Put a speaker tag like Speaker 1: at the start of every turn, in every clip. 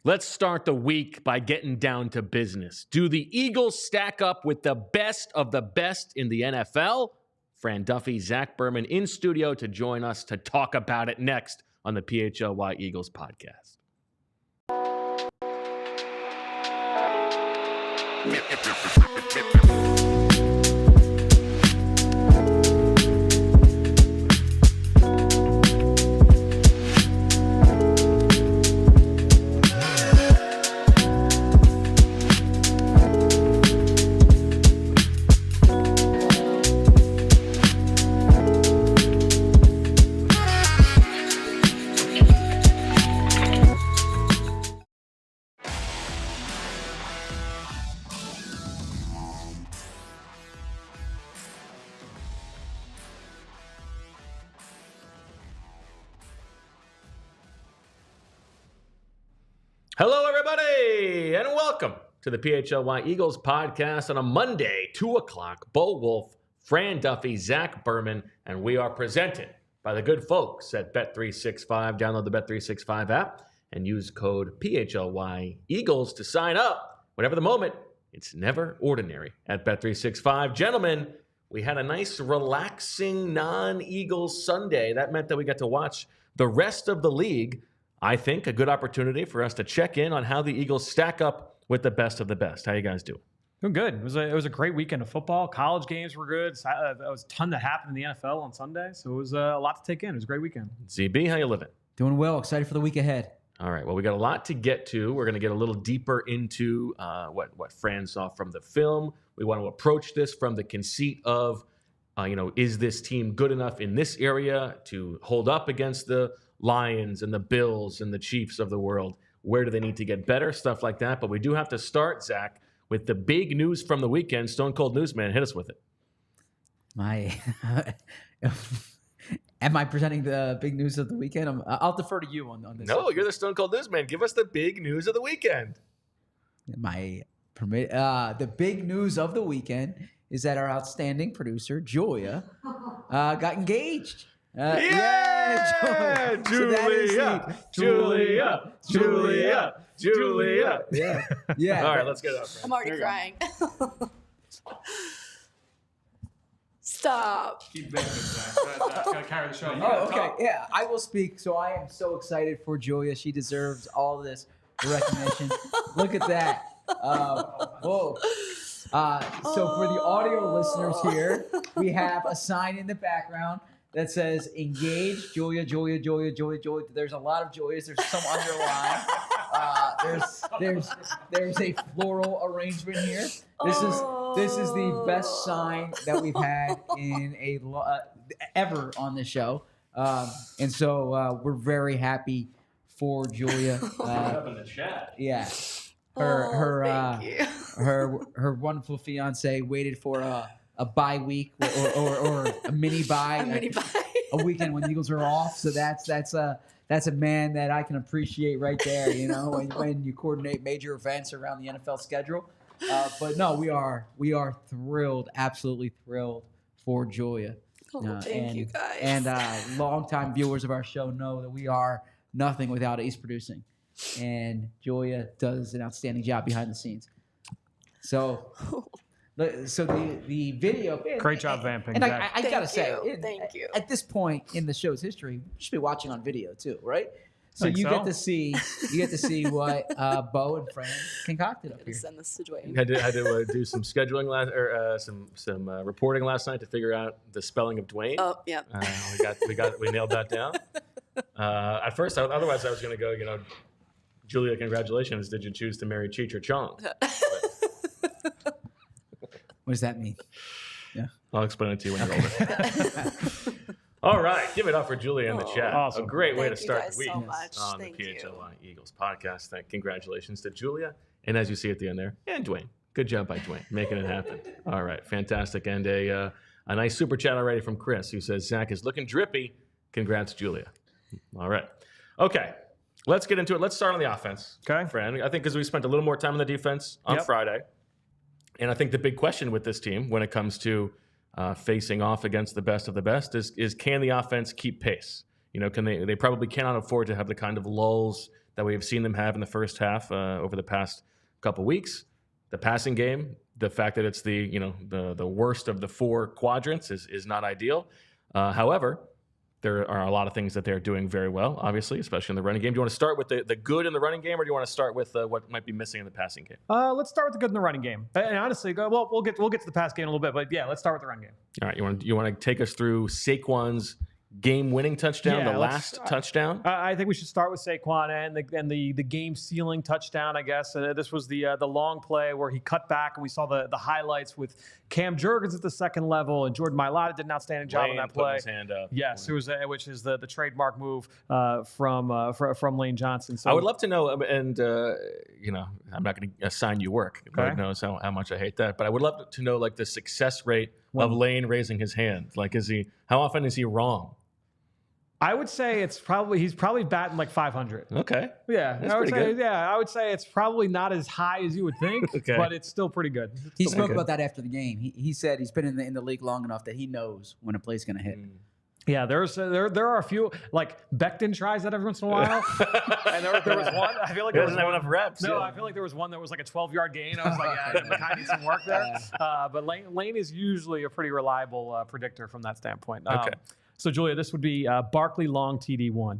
Speaker 1: Let's start the week by getting down to business. Do the Eagles stack up with the best of the best in the NFL? Fran Duffy, Zack Berman in studio to join us to talk about it next on the PHLY Eagles podcast. Hello, everybody, and welcome to the PHLY Eagles podcast on a Monday, 2 o'clock. Wulf, Fran Duffy, Zack Berman, and we are presented by the good folks at Bet365. Download the Bet365 app and use code PHLY Eagles to sign up. Whatever the moment, it's never ordinary at Bet365. Gentlemen, we had a nice, relaxing, non-Eagles Sunday. That meant that we got to watch the rest of the league. I think a good opportunity for us to check in on how the Eagles stack up with the best of the best. How you guys doing?
Speaker 2: Doing good. It was a great weekend of football. College games were good. There was a ton that happened in the NFL on Sunday, so it was a lot to take in. It was a great weekend.
Speaker 1: ZB, how you living?
Speaker 3: Doing well. Excited for the week ahead.
Speaker 1: All right. Well, we got a lot to get to. We're going to get a little deeper into what Fran saw from the film. We want to approach this from the conceit of, is this team good enough in this area to hold up against the Lions and the Bills and the Chiefs of the world? Where do they need to get better? Stuff like that. But we do have to start, Zack, with the big news from the weekend. Stone Cold Newsman, hit us with it.
Speaker 3: Am I presenting the big news of the weekend? I'll defer to you on this.
Speaker 1: No, you're the Stone Cold Newsman. Give us the big news of the weekend.
Speaker 3: The big news of the weekend is that our outstanding producer, Julia, got engaged.
Speaker 1: Yeah, Julia.
Speaker 3: Yeah.
Speaker 1: All right, let's get it up.
Speaker 4: I'm already crying. Stop.
Speaker 2: Keep begging, Zach. Gotta carry the show.
Speaker 3: Oh, okay. Yeah, I will speak. So I am so excited for Julia. She deserves all this recognition. Look at that. Whoa. So for the audio listeners here, we have a sign in the background that says engaged, Julia. There's a lot of Julias. There's some underline. There's a floral arrangement here. This is the best sign that we've had in ever on this show, and so we're very happy for Julia.
Speaker 1: Up in the chat.
Speaker 3: Yeah,
Speaker 4: Thank you.
Speaker 3: her wonderful fiance waited for a bye week or a mini bye, a weekend when the Eagles are off. So that's a man that I can appreciate right there. When you coordinate major events around the NFL schedule. But no, we are thrilled, absolutely thrilled for Julia.
Speaker 4: Thank you guys.
Speaker 3: And longtime viewers of our show know that we are nothing without Ace Producing, and Julia does an outstanding job behind the scenes. So the video.
Speaker 2: Great job vamping.
Speaker 3: And I gotta say,
Speaker 4: thank you.
Speaker 3: At this point in the show's history, you should be watching on video too, right? So you get to see what Bo and Fran concocted up here.
Speaker 4: Send this to Dwayne.
Speaker 1: Had to do some scheduling some reporting last night to figure out the spelling of Dwayne.
Speaker 4: Oh yeah.
Speaker 1: We nailed that down. At first, otherwise I was going to go. Julia, congratulations. Did you choose to marry Cheech or Chong?
Speaker 3: What does that mean? Yeah,
Speaker 1: I'll explain it to you when you're older. All right, give it up for Julia in the chat.
Speaker 2: Awesome.
Speaker 1: A great way to
Speaker 4: Thank you
Speaker 1: start
Speaker 4: guys
Speaker 1: the week
Speaker 4: so much.
Speaker 1: on
Speaker 4: Thank
Speaker 1: the
Speaker 4: you.
Speaker 1: PHLY Eagles podcast. Congratulations to Julia. And as you see at the end there, and Dwayne. Good job by Dwayne, making it happen. All right, fantastic. And a nice super chat already from Chris, who says, Zack is looking drippy. Congrats, Julia. All right. Okay, let's get into it. Let's start on the offense.
Speaker 2: Okay.
Speaker 1: Fran, I think because we spent a little more time on the defense on Friday. And I think the big question with this team when it comes to facing off against the best of the best is can the offense keep pace? Can they probably cannot afford to have the kind of lulls that we have seen them have in the first half over the past couple weeks. The passing game, the fact that it's the worst of the 4 quadrants is not ideal. However, there are a lot of things that they're doing very well, obviously, especially in the running game. Do you want to start with the good in the running game, or do you want to start with what might be missing in the passing game?
Speaker 2: Let's start with the good in the running game. And honestly, we'll get to the pass game in a little bit, but yeah, let's start with the run game.
Speaker 1: All right, you want to take us through Saquon's game-winning touchdown, the last touchdown?
Speaker 2: I think we should start with Saquon and the game-sealing touchdown, I guess. This was the long play where he cut back, and we saw the highlights with Cam Jurgens at the second level, and Jordan Mailata did an outstanding job on that play.
Speaker 1: His hand up.
Speaker 2: Yes, it was, which is the trademark move from Lane Johnson. So
Speaker 1: I would love to know, and I'm not going to assign you work. Lord knows how much I hate that, but I would love to know like the success rate of Lane raising his hand. Like, how often is he wrong?
Speaker 2: I would say he's probably batting like 500.
Speaker 1: Okay.
Speaker 2: Yeah,
Speaker 1: that's pretty good.
Speaker 2: Yeah, I would say it's probably not as high as you would think, but it's still pretty good.
Speaker 3: He spoke about that after the game. He said he's been in the league long enough that he knows when a play's going to hit.
Speaker 2: Yeah, there are a few, like Becton tries that every once in a while, and there was one. I feel like
Speaker 1: he doesn't have enough reps.
Speaker 2: No, I feel like there was one that was like a 12-yard gain. I was like, yeah, Makai needs some work there. But Lane is usually a pretty reliable predictor from that standpoint.
Speaker 1: Okay.
Speaker 2: So, Julia, this would be Barkley long TD1.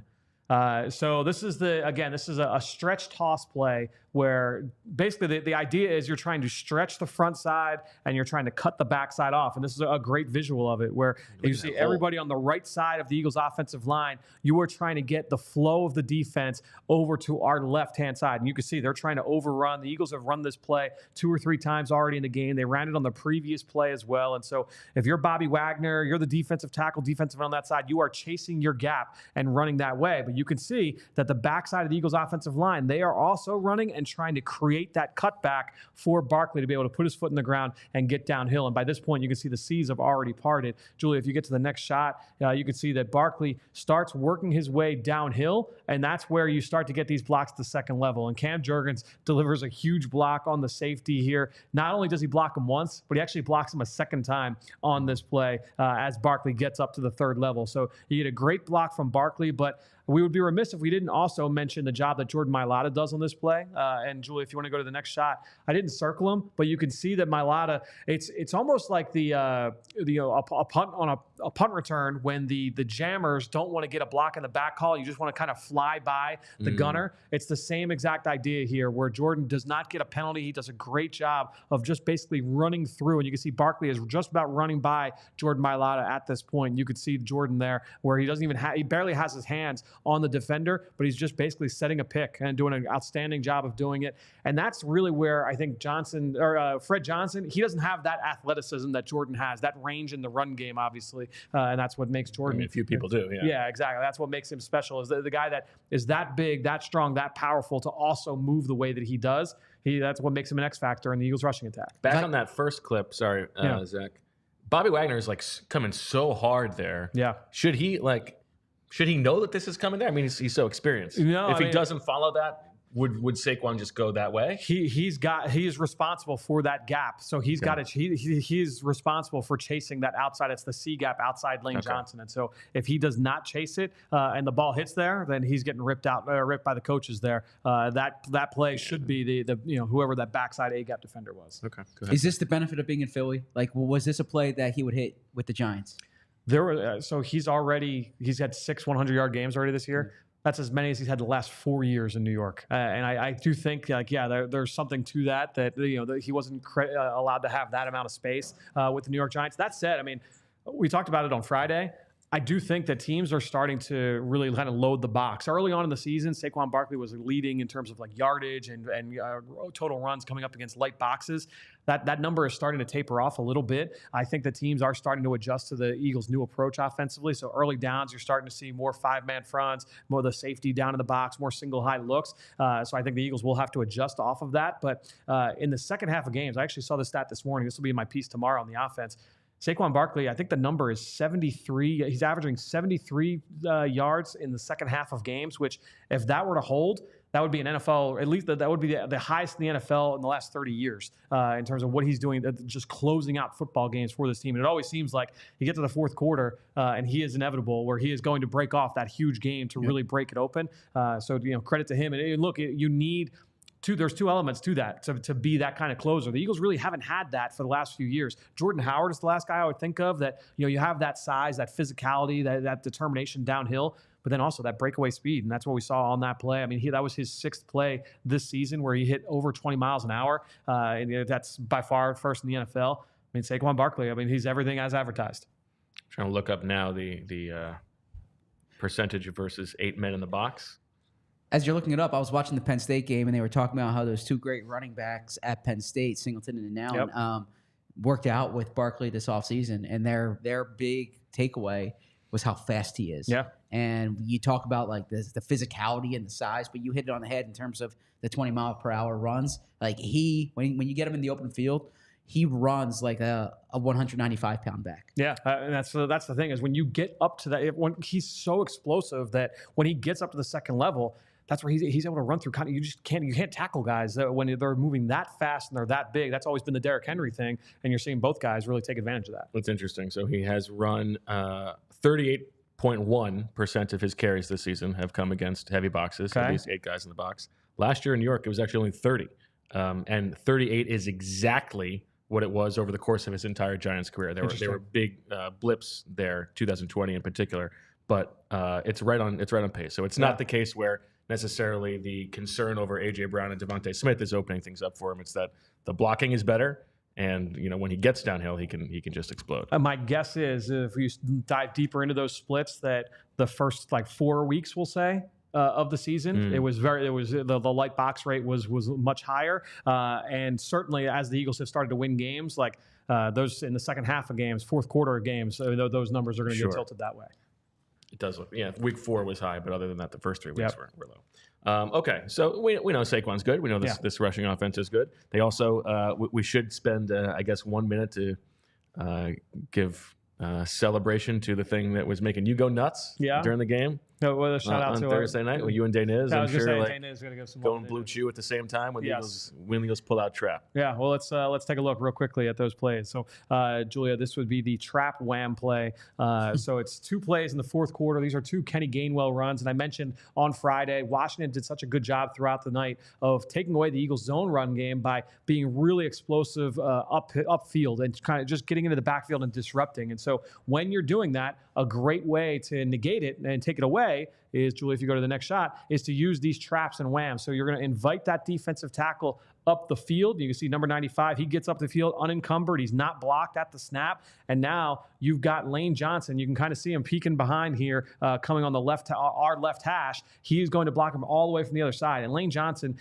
Speaker 2: So this is a stretch toss play where basically the idea is you're trying to stretch the front side and you're trying to cut the back side off. And this is a great visual of it where you see everybody on the right side of the Eagles offensive line. You are trying to get the flow of the defense over to our left-hand side. And you can see they're trying to overrun. The Eagles have run this play 2 or 3 times already in the game. They ran it on the previous play as well. And so if you're Bobby Wagner, you're the defensive tackle, defensive on that side, you are chasing your gap and running that way. But you can see that the backside of the Eagles offensive line, they are also running and trying to create that cutback for Barkley to be able to put his foot in the ground and get downhill. And by this point, you can see the seas have already parted. Julia, if you get to the next shot, you can see that Barkley starts working his way downhill, and that's where you start to get these blocks at the second level. And Cam Jurgens delivers a huge block on the safety here. Not only does he block him once, but he actually blocks him a second time on this play as Barkley gets up to the third level. So you get a great block from Barkley, but we would be remiss if we didn't also mention the job that Jordan Mailata does on this play. And Julie, if you want to go to the next shot, I didn't circle him, but you can see that Mailata. It's almost like a punt on a punt return when the jammers don't want to get a block in the back call. You just want to kind of fly by the gunner. It's the same exact idea here where Jordan does not get a penalty. He does a great job of just basically running through, and you can see Barkley is just about running by Jordan Mailata at this point. You could see Jordan there where he barely has his hands on the defender, but he's just basically setting a pick and doing an outstanding job of doing it. And that's really where I think Fred Johnson, he doesn't have that athleticism that Jordan has, that range in the run game, obviously. And that's what makes Jordan.
Speaker 1: I mean, a few people do, yeah.
Speaker 2: Yeah, exactly. That's what makes him special, is the guy that is that big, that strong, that powerful to also move the way that he does. That's what makes him an X factor in the Eagles rushing attack.
Speaker 1: Back on that first clip, sorry, Zach. Bobby Wagner is like coming so hard there. Yeah. Should he know that this is coming there? I mean, he's so experienced. No, if he doesn't follow that, would Saquon just go that way?
Speaker 2: He is responsible for that gap. So he's responsible for chasing that outside. It's the C gap outside Lane Johnson. And so if he does not chase it and the ball hits there, then he's getting ripped by the coaches there. That play should be the whoever that backside A gap defender was.
Speaker 1: Okay. Go ahead.
Speaker 3: Is this the benefit of being in Philly? Like, was this a play that he would hit with the Giants?
Speaker 2: He's had 6 100-yard games already this year. That's as many as he's had the last 4 years in New York. And I do think there's something to that he wasn't allowed to have that amount of space with the New York Giants. That said, I mean, we talked about it on Friday. I do think that teams are starting to really kind of load the box. Early on in the season, Saquon Barkley was leading in terms of like yardage and total runs coming up against light boxes. That number is starting to taper off a little bit. I think the teams are starting to adjust to the Eagles' new approach offensively. So early downs, you're starting to see more 5-man fronts, more of the safety down in the box, more single high looks. So I think the Eagles will have to adjust off of that. But in the second half of games, I actually saw the stat this morning. This will be in my piece tomorrow on the offense. Saquon Barkley, I think the number is 73. He's averaging 73 yards in the second half of games, which if that were to hold, that would be an NFL, at least that would be the highest in the NFL in the last 30 years in terms of what he's doing, just closing out football games for this team. And it always seems like you get to the fourth quarter and he is inevitable where he is going to break off that huge game to really break it open. So, credit to him. And look, you need there's two elements to that, to be that kind of closer. The Eagles really haven't had that for the last few years. Jordan Howard is the last guy I would think of that, you have that size, that physicality, that determination downhill, but then also that breakaway speed. And that's what we saw on that play. I mean, that was his 6th play this season where he hit over 20 miles an hour. And that's by far first in the NFL. I mean, Saquon Barkley, he's everything as advertised.
Speaker 1: I'm trying to look up now the percentage versus 8 men in the box.
Speaker 3: As you're looking it up, I was watching the Penn State game, and they were talking about how those 2 great running backs at Penn State, Singleton and Allen, worked out with Barkley this offseason, and their big takeaway was how fast he is.
Speaker 2: Yeah.
Speaker 3: And you talk about like the physicality and the size, but you hit it on the head in terms of the 20-mile-per-hour runs. Like when you get him in the open field, he runs like a 195-pound back.
Speaker 2: Yeah, and that's the thing is when you get up to that, when he's so explosive that when he gets up to the second level, that's where he's able to run through. You can't tackle guys when they're moving that fast and they're that big. That's always been the Derrick Henry thing, and you're seeing both guys really take advantage of that.
Speaker 1: That's interesting. So he has run 38.1% of his carries this season have come against heavy boxes.
Speaker 2: Okay.
Speaker 1: At least 8 guys in the box. Last year in New York, it was actually only 30, and 38 is exactly what it was over the course of his entire Giants career. There were big blips there, 2020 in particular, but it's right on pace. So it's not the case where necessarily the concern over A.J. Brown and DeVonta Smith is opening things up for him. It's that the blocking is better, and when he gets downhill, he can just explode.
Speaker 2: My guess is if we dive deeper into those splits, that the first 4 weeks, we'll say, of the season, the light box rate was much higher, and certainly as the Eagles have started to win games, those in the second half of games, fourth quarter of games, those numbers are going to get tilted that way.
Speaker 1: It does look, week 4 was high, but other than that, the first 3 weeks were low. Okay, so we know Saquon's good. We know this rushing offense is good. They also, we should spend, 1 minute to give celebration to the thing that was making you go nuts during the game.
Speaker 2: No, well, a shout out
Speaker 1: on
Speaker 2: to
Speaker 1: Thursday night with you and Daniz. I'm sure
Speaker 2: Daniz going to give some
Speaker 1: going blue chew at the same time when the Eagles pull out trap.
Speaker 2: Yeah, well, let's take a look real quickly at those plays. So, Julia, this would be the trap wham play. So it's 2 plays in the fourth quarter. These are 2 Kenny Gainwell runs, and I mentioned on Friday, Washington did such a good job throughout the night of taking away the Eagles' zone run game by being really explosive upfield and kind of just getting into the backfield and disrupting. And so when you're doing that, a great way to negate it and take it away is, Julie, if you go to the next shot, is to use these traps and whams. So you're going to invite that defensive tackle up the field. You can see number 95, he gets up the field unencumbered. He's not blocked at the snap. And now you've got Lane Johnson. You can kind of see him peeking behind here, coming on the our left hash. He's going to block him all the way from the other side. And Lane Johnson,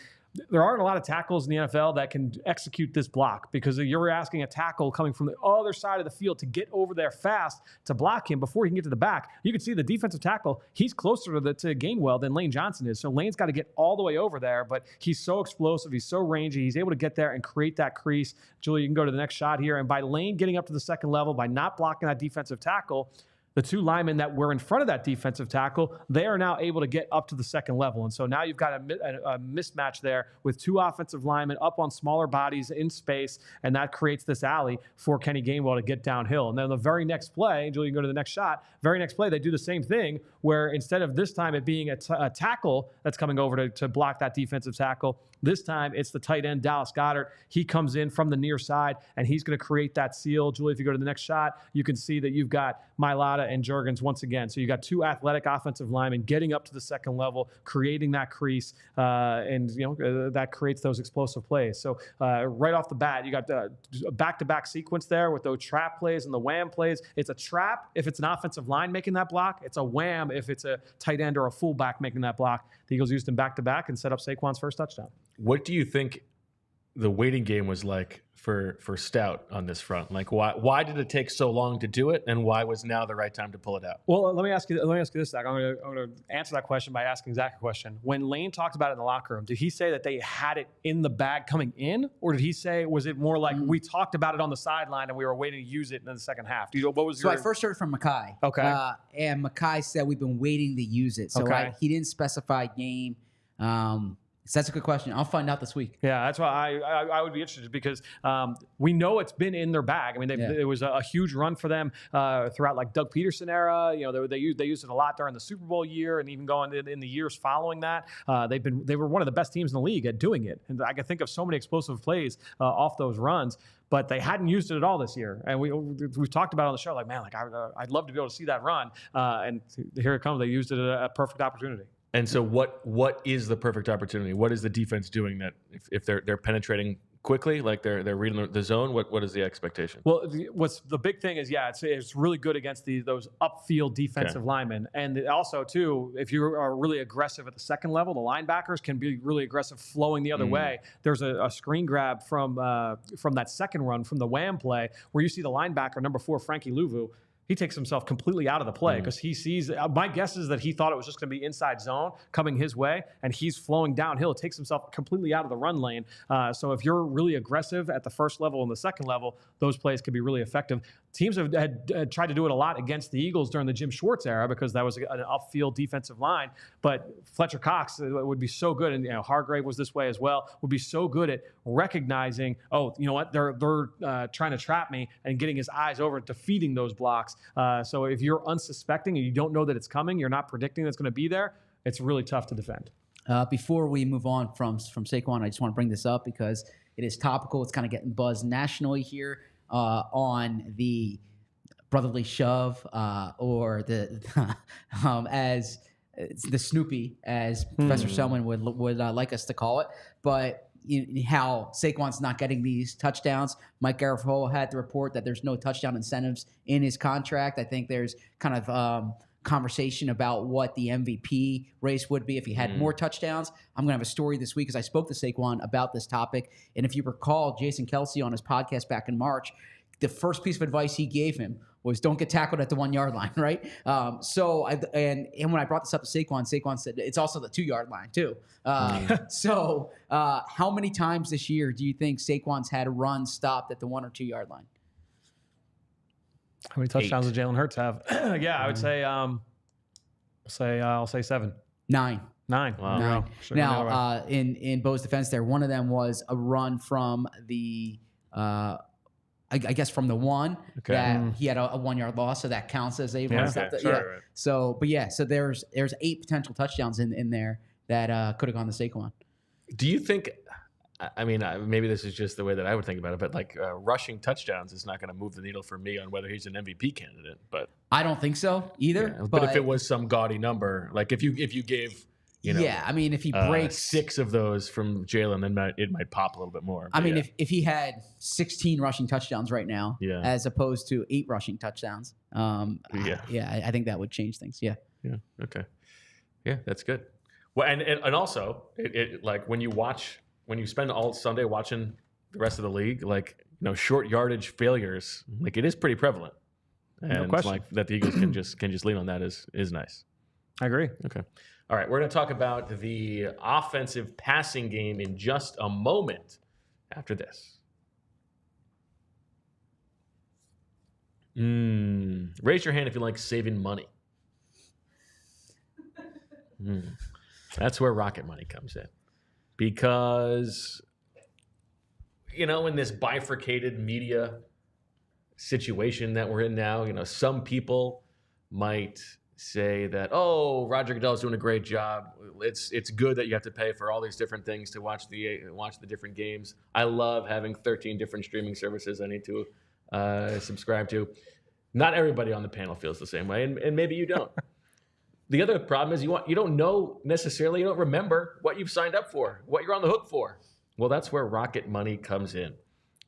Speaker 2: there aren't a lot of tackles in the NFL that can execute this block, because you're asking a tackle coming from the other side of the field to get over there fast to block him before he can get to the back. You can see the defensive tackle, he's closer to Gainwell than Lane Johnson is. So Lane's got to get all the way over there, but he's so explosive, he's so rangy, he's able to get there and create that crease. Julie, you can go to the next shot here. And by Lane getting up to the second level, by not blocking that defensive tackle, the 2 linemen that were in front of that defensive tackle, they are now able to get up to the second level. And so now you've got a mismatch there with 2 offensive linemen up on smaller bodies in space, and that creates this alley for Kenny Gainwell to get downhill. And then the very next play, Julie, you can go to the next shot, very next play, they do the same thing, where instead of this time it being a tackle that's coming over to block that defensive tackle, this time it's the tight end, Dallas Goedert. He comes in from the near side, and he's going to create that seal. Julie, if you go to the next shot, you can see that you've got Mailata and Jurgens once again. So you got 2 athletic offensive linemen getting up to the second level, creating that crease, and that creates those explosive plays. So right off the bat, you got a back-to-back sequence there with those trap plays and the wham plays. It's a trap if it's an offensive line making that block. It's a wham if it's a tight end or a fullback making that block. The Eagles used them back-to-back and set up Saquon's first touchdown.
Speaker 1: What do you think the waiting game was like for Stout on this front? Like, why did it take so long to do it, and why was now the right time to pull it out?
Speaker 2: Well, let me ask you this, Zach. I'm going to answer that question by asking Zach a question. When Lane talked about it in the locker room, did he say that they had it in the bag coming in, or did he say, was it more like we talked about it on the sideline and we were waiting to use it in the second half? What was
Speaker 3: I first heard from Mackay.
Speaker 2: Okay.
Speaker 3: And Mackay said we've been waiting to use it. So
Speaker 2: okay.
Speaker 3: he didn't specify game. So that's a good question. I'll find out this week.
Speaker 2: Yeah, that's why I would be interested because we know it's been in their bag. I mean, it was a huge run for them throughout like Doug Peterson era. You know, they used it a lot during the Super Bowl year and even going in the years following that. They were one of the best teams in the league at doing it, and I can think of so many explosive plays off those runs. But they hadn't used it at all this year, and we've talked about it on the show. Like, man, like I'd love to be able to see that run, and here it comes. They used it at a perfect opportunity.
Speaker 1: And so what is the perfect opportunity? What is the defense doing that if they're penetrating quickly, like they're reading the zone, what is the expectation?
Speaker 2: Well, what's the big thing is, it's really good against those upfield defensive linemen. And also, too, if you are really aggressive at the second level, the linebackers can be really aggressive flowing the other way. There's a screen grab from that second run from the Wham play where you see the linebacker, number 4, Frankie Louvu. He takes himself completely out of the play because he sees. My guess is that he thought it was just going to be inside zone coming his way, and he's flowing downhill. It takes himself completely out of the run lane. So if you're really aggressive at the first level and the second level, those plays could be really effective. Teams had tried to do it a lot against the Eagles during the Jim Schwartz era because that was an upfield defensive line. But Fletcher Cox would be so good, and Hargrave was this way as well. Would be so good at recognizing, oh, you know what, they're trying to trap me, and getting his eyes over, defeating those blocks. So if you're unsuspecting and you don't know that it's coming, you're not predicting that it's going to be there, it's really tough to defend.
Speaker 3: Before we move on from Saquon, I just want to bring this up because it is topical. It's kind of getting buzzed nationally here on the brotherly shove or the as the Snoopy, as Professor Selman would like us to call it. But how Saquon's not getting these touchdowns. Mike Garafolo had to report that there's no touchdown incentives in his contract. I think there's kind of conversation about what the MVP race would be if he had more touchdowns. I'm going to have a story this week because I spoke to Saquon about this topic. And if you recall, Jason Kelce on his podcast back in March, the first piece of advice he gave him was don't get tackled at the 1 yard line, right? And when I brought this up to Saquon said it's also the 2 yard line too. So how many times this year do you think Saquon's had a run stopped at the 1 or 2 yard line?
Speaker 2: How many touchdowns did Jalen Hurts have? I would say I'll say 7.
Speaker 3: 9.
Speaker 2: 9.
Speaker 1: Wow.
Speaker 3: 9.
Speaker 2: Sure,
Speaker 3: Now, in Bo's defense there, one of them was a run from the I guess from the 1 that he had a 1 yard loss, so that counts as a run stop.
Speaker 1: Right.
Speaker 3: So there's 8 potential touchdowns in there that could have gone to Saquon.
Speaker 1: Do you think? I mean, maybe this is just the way that I would think about it, but like rushing touchdowns is not going to move the needle for me on whether he's an MVP candidate. But
Speaker 3: I don't think so either.
Speaker 1: Yeah, but if it was some gaudy number, like if you gave.
Speaker 3: I mean, if he breaks
Speaker 1: 6 of those from Jalen, then it might pop a little bit more.
Speaker 3: I mean, if he had 16 rushing touchdowns right now, as opposed to 8 rushing touchdowns, I think that would change things. Yeah.
Speaker 1: Okay. Yeah, that's good. Well, and also, it like when you spend all Sunday watching the rest of the league, like short yardage failures, like it is pretty prevalent, and like that the Eagles can just lean on that is nice.
Speaker 2: I agree.
Speaker 1: Okay. All right, we're going to talk about the offensive passing game in just a moment after this. Raise your hand if you like saving money. That's where Rocket Money comes in. Because, in this bifurcated media situation that we're in now, some people might say that, oh, Roger Goodell's doing a great job. It's good that you have to pay for all these different things to watch the different games. I love having 13 different streaming services I need to subscribe to. Not everybody on the panel feels the same way, and maybe you don't. The other problem is you don't know necessarily, you don't remember what you've signed up for, what you're on the hook for. Well, that's where Rocket Money comes in,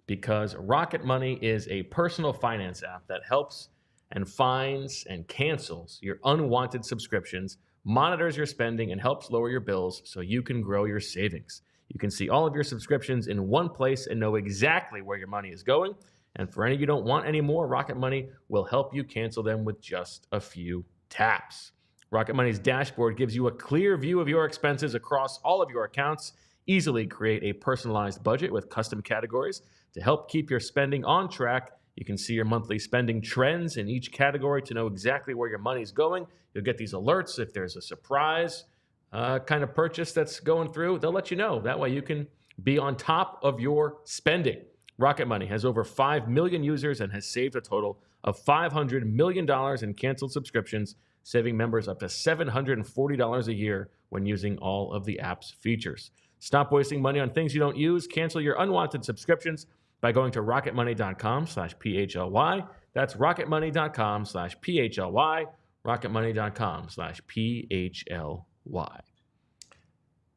Speaker 1: because Rocket Money is a personal finance app that helps and finds and cancels your unwanted subscriptions, monitors your spending, and helps lower your bills so you can grow your savings. You can see all of your subscriptions in one place and know exactly where your money is going. And for any you don't want anymore, Rocket Money will help you cancel them with just a few taps. Rocket Money's dashboard gives you a clear view of your expenses across all of your accounts. Easily create a personalized budget with custom categories to help keep your spending on track. You can see your monthly spending trends in each category to know exactly where your money's going. You'll get these alerts if there's a surprise kind of purchase that's going through, they'll let you know. That way you can be on top of your spending. Rocket Money has over 5 million users and has saved a total of $500 million in canceled subscriptions, saving members up to $740 a year when using all of the app's features. Stop wasting money on things you don't use. Cancel your unwanted subscriptions by going to rocketmoney.com/PHLY. That's rocketmoney.com/PHLY. rocketmoney.com/PHLY.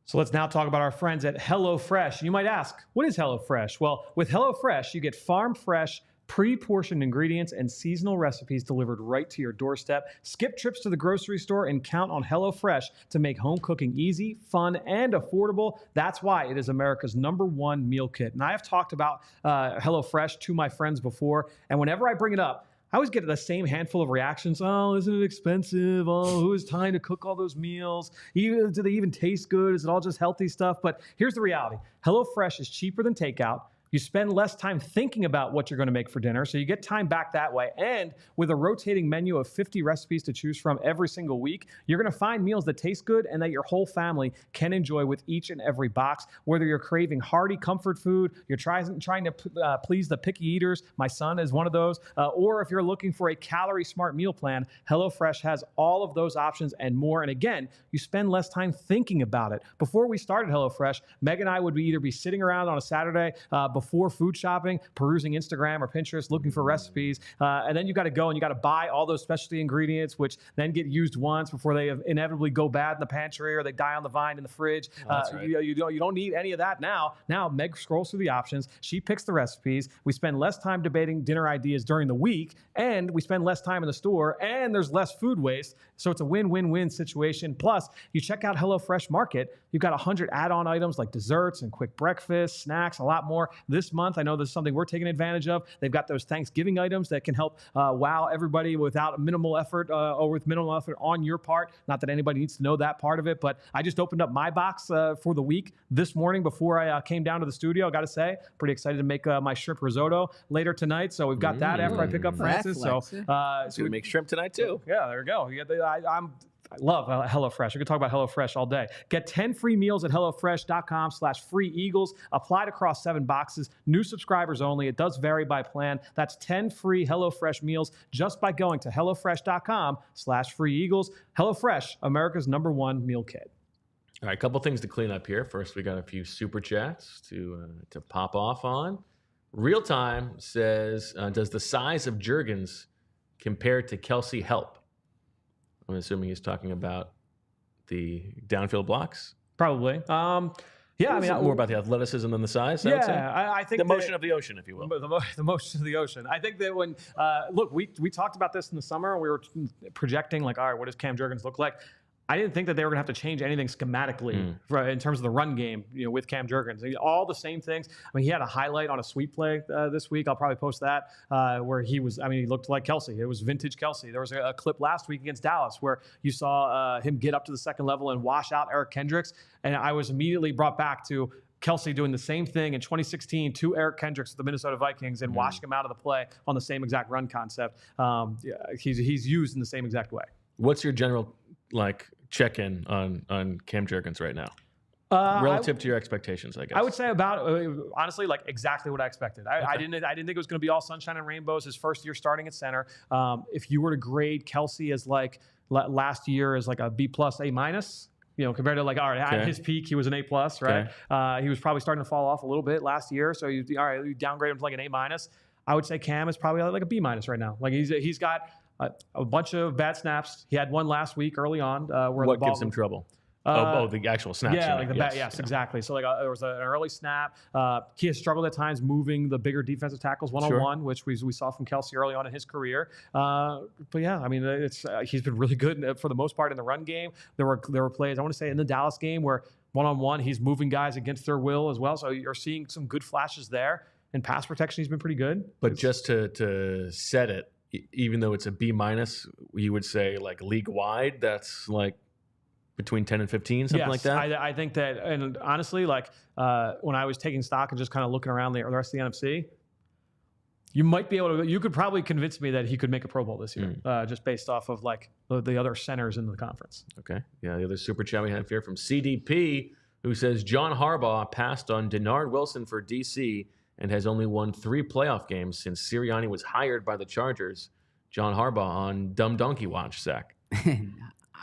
Speaker 2: So let's now talk about our friends at HelloFresh. You might ask, what is HelloFresh? Well, with HelloFresh, you get farm fresh, pre-portioned ingredients and seasonal recipes delivered right to your doorstep. Skip trips to the grocery store and count on HelloFresh to make home cooking easy, fun, and affordable. That's why it is America's #1 meal kit. And I have talked about HelloFresh to my friends before, and whenever I bring it up, I always get the same handful of reactions. Oh, isn't it expensive? Oh, who has time to cook all those meals? Do they even taste good? Is it all just healthy stuff? But here's the reality. HelloFresh is cheaper than takeout. You spend less time thinking about what you're going to make for dinner, so you get time back that way. And with a rotating menu of 50 recipes to choose from every single week, you're going to find meals that taste good and that your whole family can enjoy with each and every box. Whether you're craving hearty comfort food, you're trying to please the picky eaters, my son is one of those, or if you're looking for a calorie-smart meal plan, HelloFresh has all of those options and more. And again, you spend less time thinking about it. Before we started HelloFresh, Meg and I would either be sitting around on a Saturday before food shopping, perusing Instagram or Pinterest, looking for recipes. And then you got to go and you got to buy all those specialty ingredients, which then get used once before they inevitably go bad in the pantry or they die on the vine in the fridge. That's right. You don't need any of that now. Now Meg scrolls through the options. She picks the recipes. We spend less time debating dinner ideas during the week, and we spend less time in the store, and there's less food waste. So it's a win-win-win situation. Plus, you check out HelloFresh Market. You've got 100 add-on items like desserts and quick breakfast, snacks, a lot more. This month, I know this is something we're taking advantage of. They've got those Thanksgiving items that can help wow everybody without minimal effort or with minimal effort on your part. Not that anybody needs to know that part of it, but I just opened up my box for the week this morning before I came down to the studio. I got to say, pretty excited to make my shrimp risotto later tonight. So we've got that after I pick up Francis. So
Speaker 1: we make shrimp tonight too.
Speaker 2: Yeah, there we go. I love HelloFresh. We could talk about HelloFresh all day. Get 10 free meals at HelloFresh.com/freeeagles. Applied across 7 boxes. New subscribers only. It does vary by plan. That's 10 free HelloFresh meals just by going to HelloFresh.com/freeeagles. HelloFresh, America's #1 meal kit.
Speaker 1: All right, a couple things to clean up here. First, we got a few super chats to pop off on. Real Time says, does the size of Jurgens compared to Kelce help? I'm assuming he's talking about the downfield blocks.
Speaker 2: Probably. Yeah,
Speaker 1: more about the athleticism than the size.
Speaker 2: I think
Speaker 1: the motion of the ocean, if you will.
Speaker 2: The motion of the ocean. I think that when we talked about this in the summer, we were projecting like, all right, what does Cam Jurgens look like? I didn't think that they were going to have to change anything schematically in terms of the run game, with Cam Jurgens. All the same things. I mean, he had a highlight on a sweep play this week. I'll probably post that where he looked like Kelce. It was vintage Kelce. There was a clip last week against Dallas where you saw him get up to the second level and wash out Eric Kendricks. And I was immediately brought back to Kelce doing the same thing in 2016 to Eric Kendricks with the Minnesota Vikings and washing him out of the play on the same exact run concept. He's used in the same exact way.
Speaker 1: What's your general check-in on Cam Jurgens right now? Relative to your expectations, I guess.
Speaker 2: I would say about honestly, exactly what I expected. I didn't think it was going to be all sunshine and rainbows. His first year starting at center. If you were to grade Kelce as last year as a B+, A-, compared to all right, at his peak, he was an A+, right? Okay. He was probably starting to fall off a little bit last year. So you downgrade him to an A-. I would say Cam is probably a B- right now. He's got a bunch of bad snaps. He had one last week early on. Where
Speaker 1: what gives him trouble? The actual snaps.
Speaker 2: Yeah, yes, exactly. So there was an early snap. He has struggled at times moving the bigger defensive tackles one-on-one, which we saw from Kelce early on in his career. But yeah, I mean, he's been really good for the most part in the run game. There were plays, I want to say, in the Dallas game where one-on-one he's moving guys against their will as well. So you're seeing some good flashes there. In pass protection, he's been pretty good.
Speaker 1: But just to set it, even though it's a B-, you would say league wide, that's between 10 and 15, something like that?
Speaker 2: I think that, and honestly, when I was taking stock and just kind of looking around the rest of the NFC, You might be able to. You could probably convince me that he could make a Pro Bowl this year, just based off of like the other centers in the conference.
Speaker 1: Okay. Yeah. The other super chat we have here from CDP, who says John Harbaugh passed on Denard Wilson for DC and has only won 3 playoff games since Sirianni was hired by the Chargers. John Harbaugh on Dumb Donkey Watch, Zach.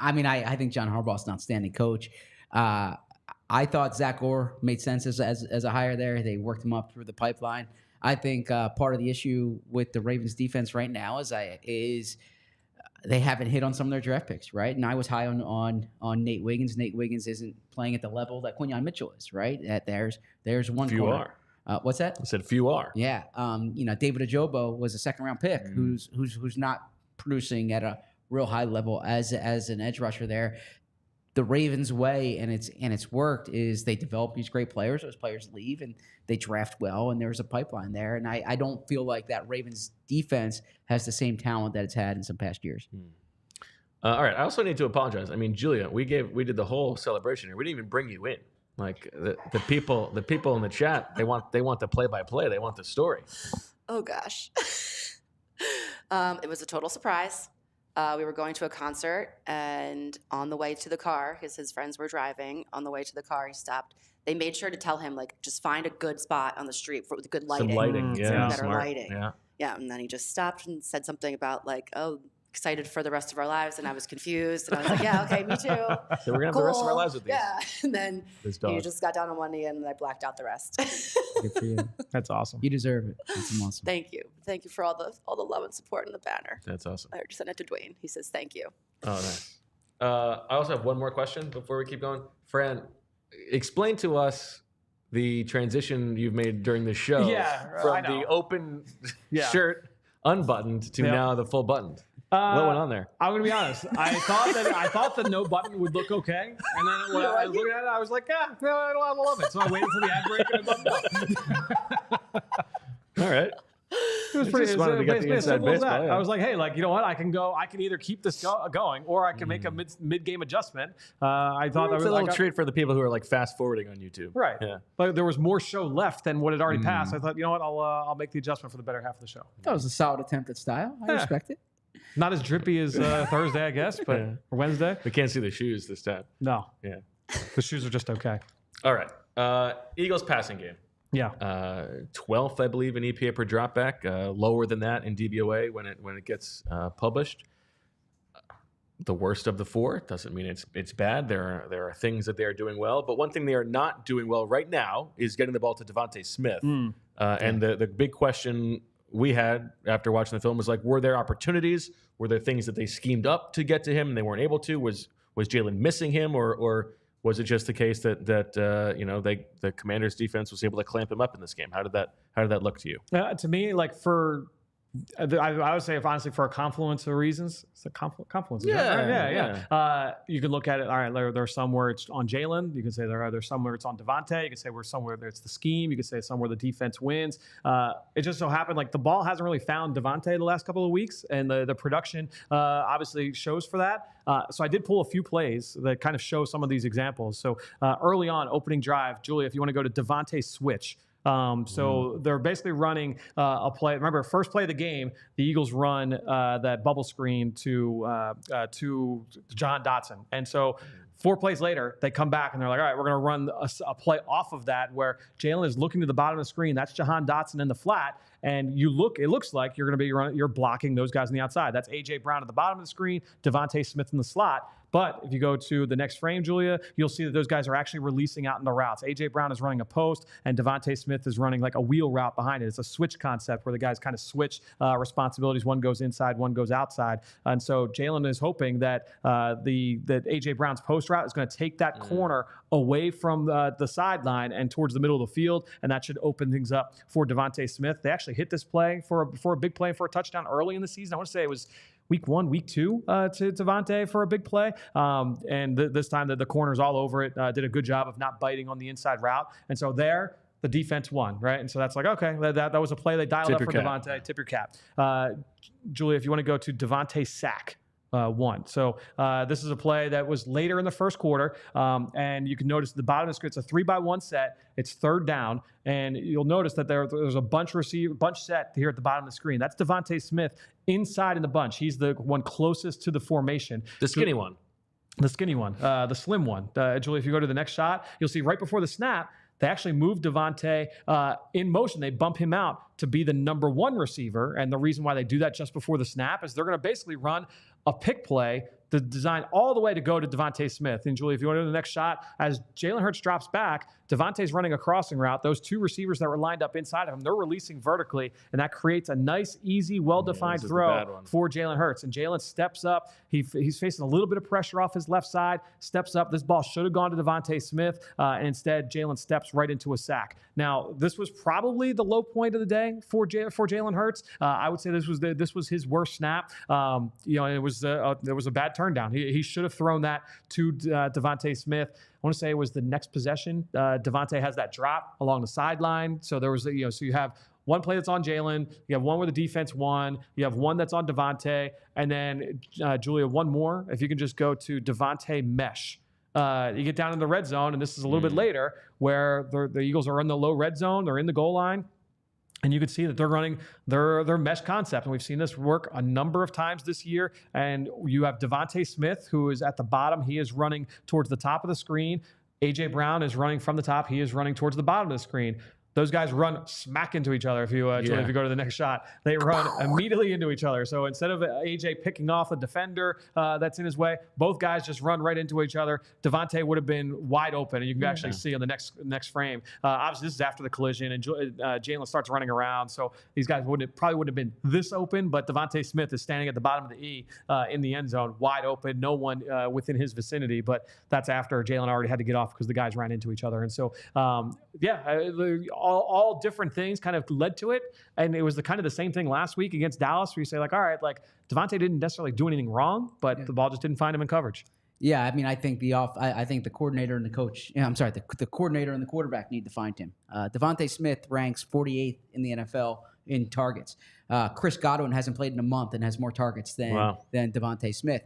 Speaker 3: I mean, I think John Harbaugh's an outstanding coach. I thought Zach Orr made sense as a hire there. They worked him up through the pipeline. I think part of the issue with the Ravens defense right now is they haven't hit on some of their draft picks, right? And I was high on Nate Wiggins. Nate Wiggins isn't playing at the level that Quinyon Mitchell is, right? There's one
Speaker 1: Few
Speaker 3: corner.
Speaker 1: are.
Speaker 3: What's that?
Speaker 1: I said few are.
Speaker 3: Yeah. David Ajobo was a second-round pick who's not producing at a real high level as an edge rusher there. The Ravens' way, and it's worked, is they develop these great players. Those players leave, and they draft well, and there's a pipeline there. And I don't feel like that Ravens defense has the same talent that it's had in some past years.
Speaker 1: All right. I also need to apologize. I mean, Julia, we did the whole celebration here. We didn't even bring you in. Like the people in the chat, they want the play-by-play. They want the story.
Speaker 4: Oh gosh, it was a total surprise. We were going to a concert, and on the way to the car, because his friends were driving, on the way to the car, he stopped. They made sure to tell him, like, just find a good spot on the street with good lighting.
Speaker 1: Some lighting, yeah,
Speaker 4: better
Speaker 1: smart.
Speaker 4: lighting.
Speaker 1: Yeah.
Speaker 4: And then he just stopped and said something about, like, oh, excited for the rest of our lives, and I was confused, and I was like, yeah, okay, me too.
Speaker 1: So we're gonna have the rest of our lives with these.
Speaker 4: Yeah, and then he
Speaker 1: dog.
Speaker 4: just got down on one knee, and I blacked out the rest.
Speaker 3: Good for you.
Speaker 2: That's awesome.
Speaker 3: You deserve it. That's awesome.
Speaker 4: Thank you for all the love and support in the banner.
Speaker 1: That's awesome.
Speaker 4: I just sent it to DeJean. He says thank you.
Speaker 1: Oh, nice. I also have one more question before we keep going. Fran, explain to us the transition you've made during the show from the open shirt unbuttoned to now the full buttoned. What went on there?
Speaker 2: I'm gonna be honest. I thought the no button would look okay, and then when I was looking at it, I was like, I don't love it. So I waited for the ad break and I buttoned up.
Speaker 1: All right.
Speaker 2: It was pretty.
Speaker 1: Just wanted to get the inside baseball. Yeah.
Speaker 2: I was like, hey, like, you know what? I can either keep this going, or I can make a mid-game adjustment. I thought
Speaker 1: it's a little treat for the people who are like fast forwarding on YouTube.
Speaker 2: Right.
Speaker 1: Yeah.
Speaker 2: But there was more show left than what had already passed. I thought, you know what? I'll make the adjustment for the better half of the show.
Speaker 3: That was a solid attempt at style. I respect it.
Speaker 2: Not as drippy as Thursday, I guess, but or Wednesday.
Speaker 1: We can't see the shoes this time.
Speaker 2: No.
Speaker 1: Yeah.
Speaker 2: The shoes are just okay.
Speaker 1: All right. Eagles passing game.
Speaker 2: Yeah.
Speaker 1: 12th, I believe, in EPA per dropback. Lower than that in DVOA when it gets published. The worst of the 4 doesn't mean it's bad. There are things that they are doing well, but one thing they are not doing well right now is getting the ball to DeVonta Smith. And the big question we had after watching the film was like, were there opportunities? Were there things that they schemed up to get to him and they weren't able to? Was Jalen missing him, or was it just the case that the Commanders' defense was able to clamp him up in this game? How did that look to you?
Speaker 2: To me, like I would say, if honestly, for a confluence of reasons, it's a confluence. Yeah. You could look at it. All right, there are some where it's on Jalen. You can say there's some where it's on DeVonta. You can say somewhere it's the scheme. You can say somewhere the defense wins. It just so happened like the ball hasn't really found DeVonta the last couple of weeks, and the production obviously shows for that. So I did pull a few plays that kind of show some of these examples. So early on, opening drive, Julia, if you want to go to DeVonta Switch. So they're basically running a play. Remember, first play of the game, the Eagles run that bubble screen to Jahan Dotson. And so 4 plays later, they come back and they're like, all right, we're going to run a play off of that where Jalen is looking to the bottom of the screen. That's Jahan Dotson in the flat. And it looks like you're going to be you're blocking those guys on the outside. That's A.J. Brown at the bottom of the screen, DeVonta Smith in the slot. But if you go to the next frame, Julia, you'll see that those guys are actually releasing out in the routes. A.J. Brown is running a post, and DeVonta Smith is running like a wheel route behind it. It's a switch concept where the guys kind of switch responsibilities. One goes inside, one goes outside. And so Jalen is hoping that that A.J. Brown's post route is going to take that corner away from the sideline and towards the middle of the field, and that should open things up for DeVonta Smith. They actually hit this play for a big play for a touchdown early in the season. I want to say it was week 1, week 2 to DeVonta for a big play. And this time the corners all over it, did a good job of not biting on the inside route. And so there, the defense won, right? And so that's like, okay, that was a play they dialed up for DeVonta. Tip your cap. Julia, if you want to go to DeVonta sack. one. So this is a play that was later in the first quarter, and you can notice at the bottom of the screen, it's a 3-by-1 set. It's third down, and you'll notice that there's a bunch set here at the bottom of the screen. That's DeVonta Smith inside in the bunch. He's the one closest to the formation.
Speaker 1: The skinny one.
Speaker 2: The skinny one, the slim one. Julie, if you go to the next shot, you'll see right before the snap, they actually move DeVonta in motion. They bump him out to be the number 1 receiver. And the reason why they do that just before the snap is they're going to basically run a pick play designed all the way to go to DeVonta Smith. And Julie, if you want to do the next shot, as Jalen Hurts drops back, DeVonta's running a crossing route. Those 2 receivers that were lined up inside of him, they're releasing vertically, and that creates a nice, easy, well-defined throw for Jalen Hurts. And Jalen steps up. He's facing a little bit of pressure off his left side, steps up. This ball should have gone to DeVonta Smith, and instead Jalen steps right into a sack. Now, this was probably the low point of the day for Jalen Hurts. I would say this was his worst snap. And it was a bad turn down. He should have thrown that to DeVonta Smith. I want to say it was the next possession. DeVonta has that drop along the sideline. So there was, so you have one play that's on Jalen, you have one where the defense won, you have one that's on DeVonta, and then Julia, one more. If you can just go to DeVonta mesh. You get down in the red zone, and this is a little bit later, where the Eagles are in the low red zone. They're in the goal line. And you can see that they're running their mesh concept. And we've seen this work a number of times this year. And you have DeVonta Smith, who is at the bottom. He is running towards the top of the screen. A.J. Brown is running from the top. He is running towards the bottom of the screen. Those guys run smack into each other. If you go to the next shot, they run immediately into each other. So instead of AJ picking off a defender that's in his way, both guys just run right into each other. DeVonta would have been wide open, and you can actually see on the next frame. Obviously, this is after the collision, and Jalen starts running around. So these guys probably wouldn't have been this open, but DeVonta Smith is standing at the bottom of the E in the end zone, wide open, no one within his vicinity. But that's after Jalen already had to get off because the guys ran into each other. And so, all different things kind of led to it. And it was the same thing last week against Dallas, where you say, like, all right, like DeVonta didn't necessarily do anything wrong, but the ball just didn't find him in coverage.
Speaker 3: Yeah, I mean, I think I think the coordinator and the coach, the coordinator and the quarterback need to find him. DeVonta Smith ranks 48th in the NFL in targets. Chris Godwin hasn't played in a month and has more targets than DeVonta Smith.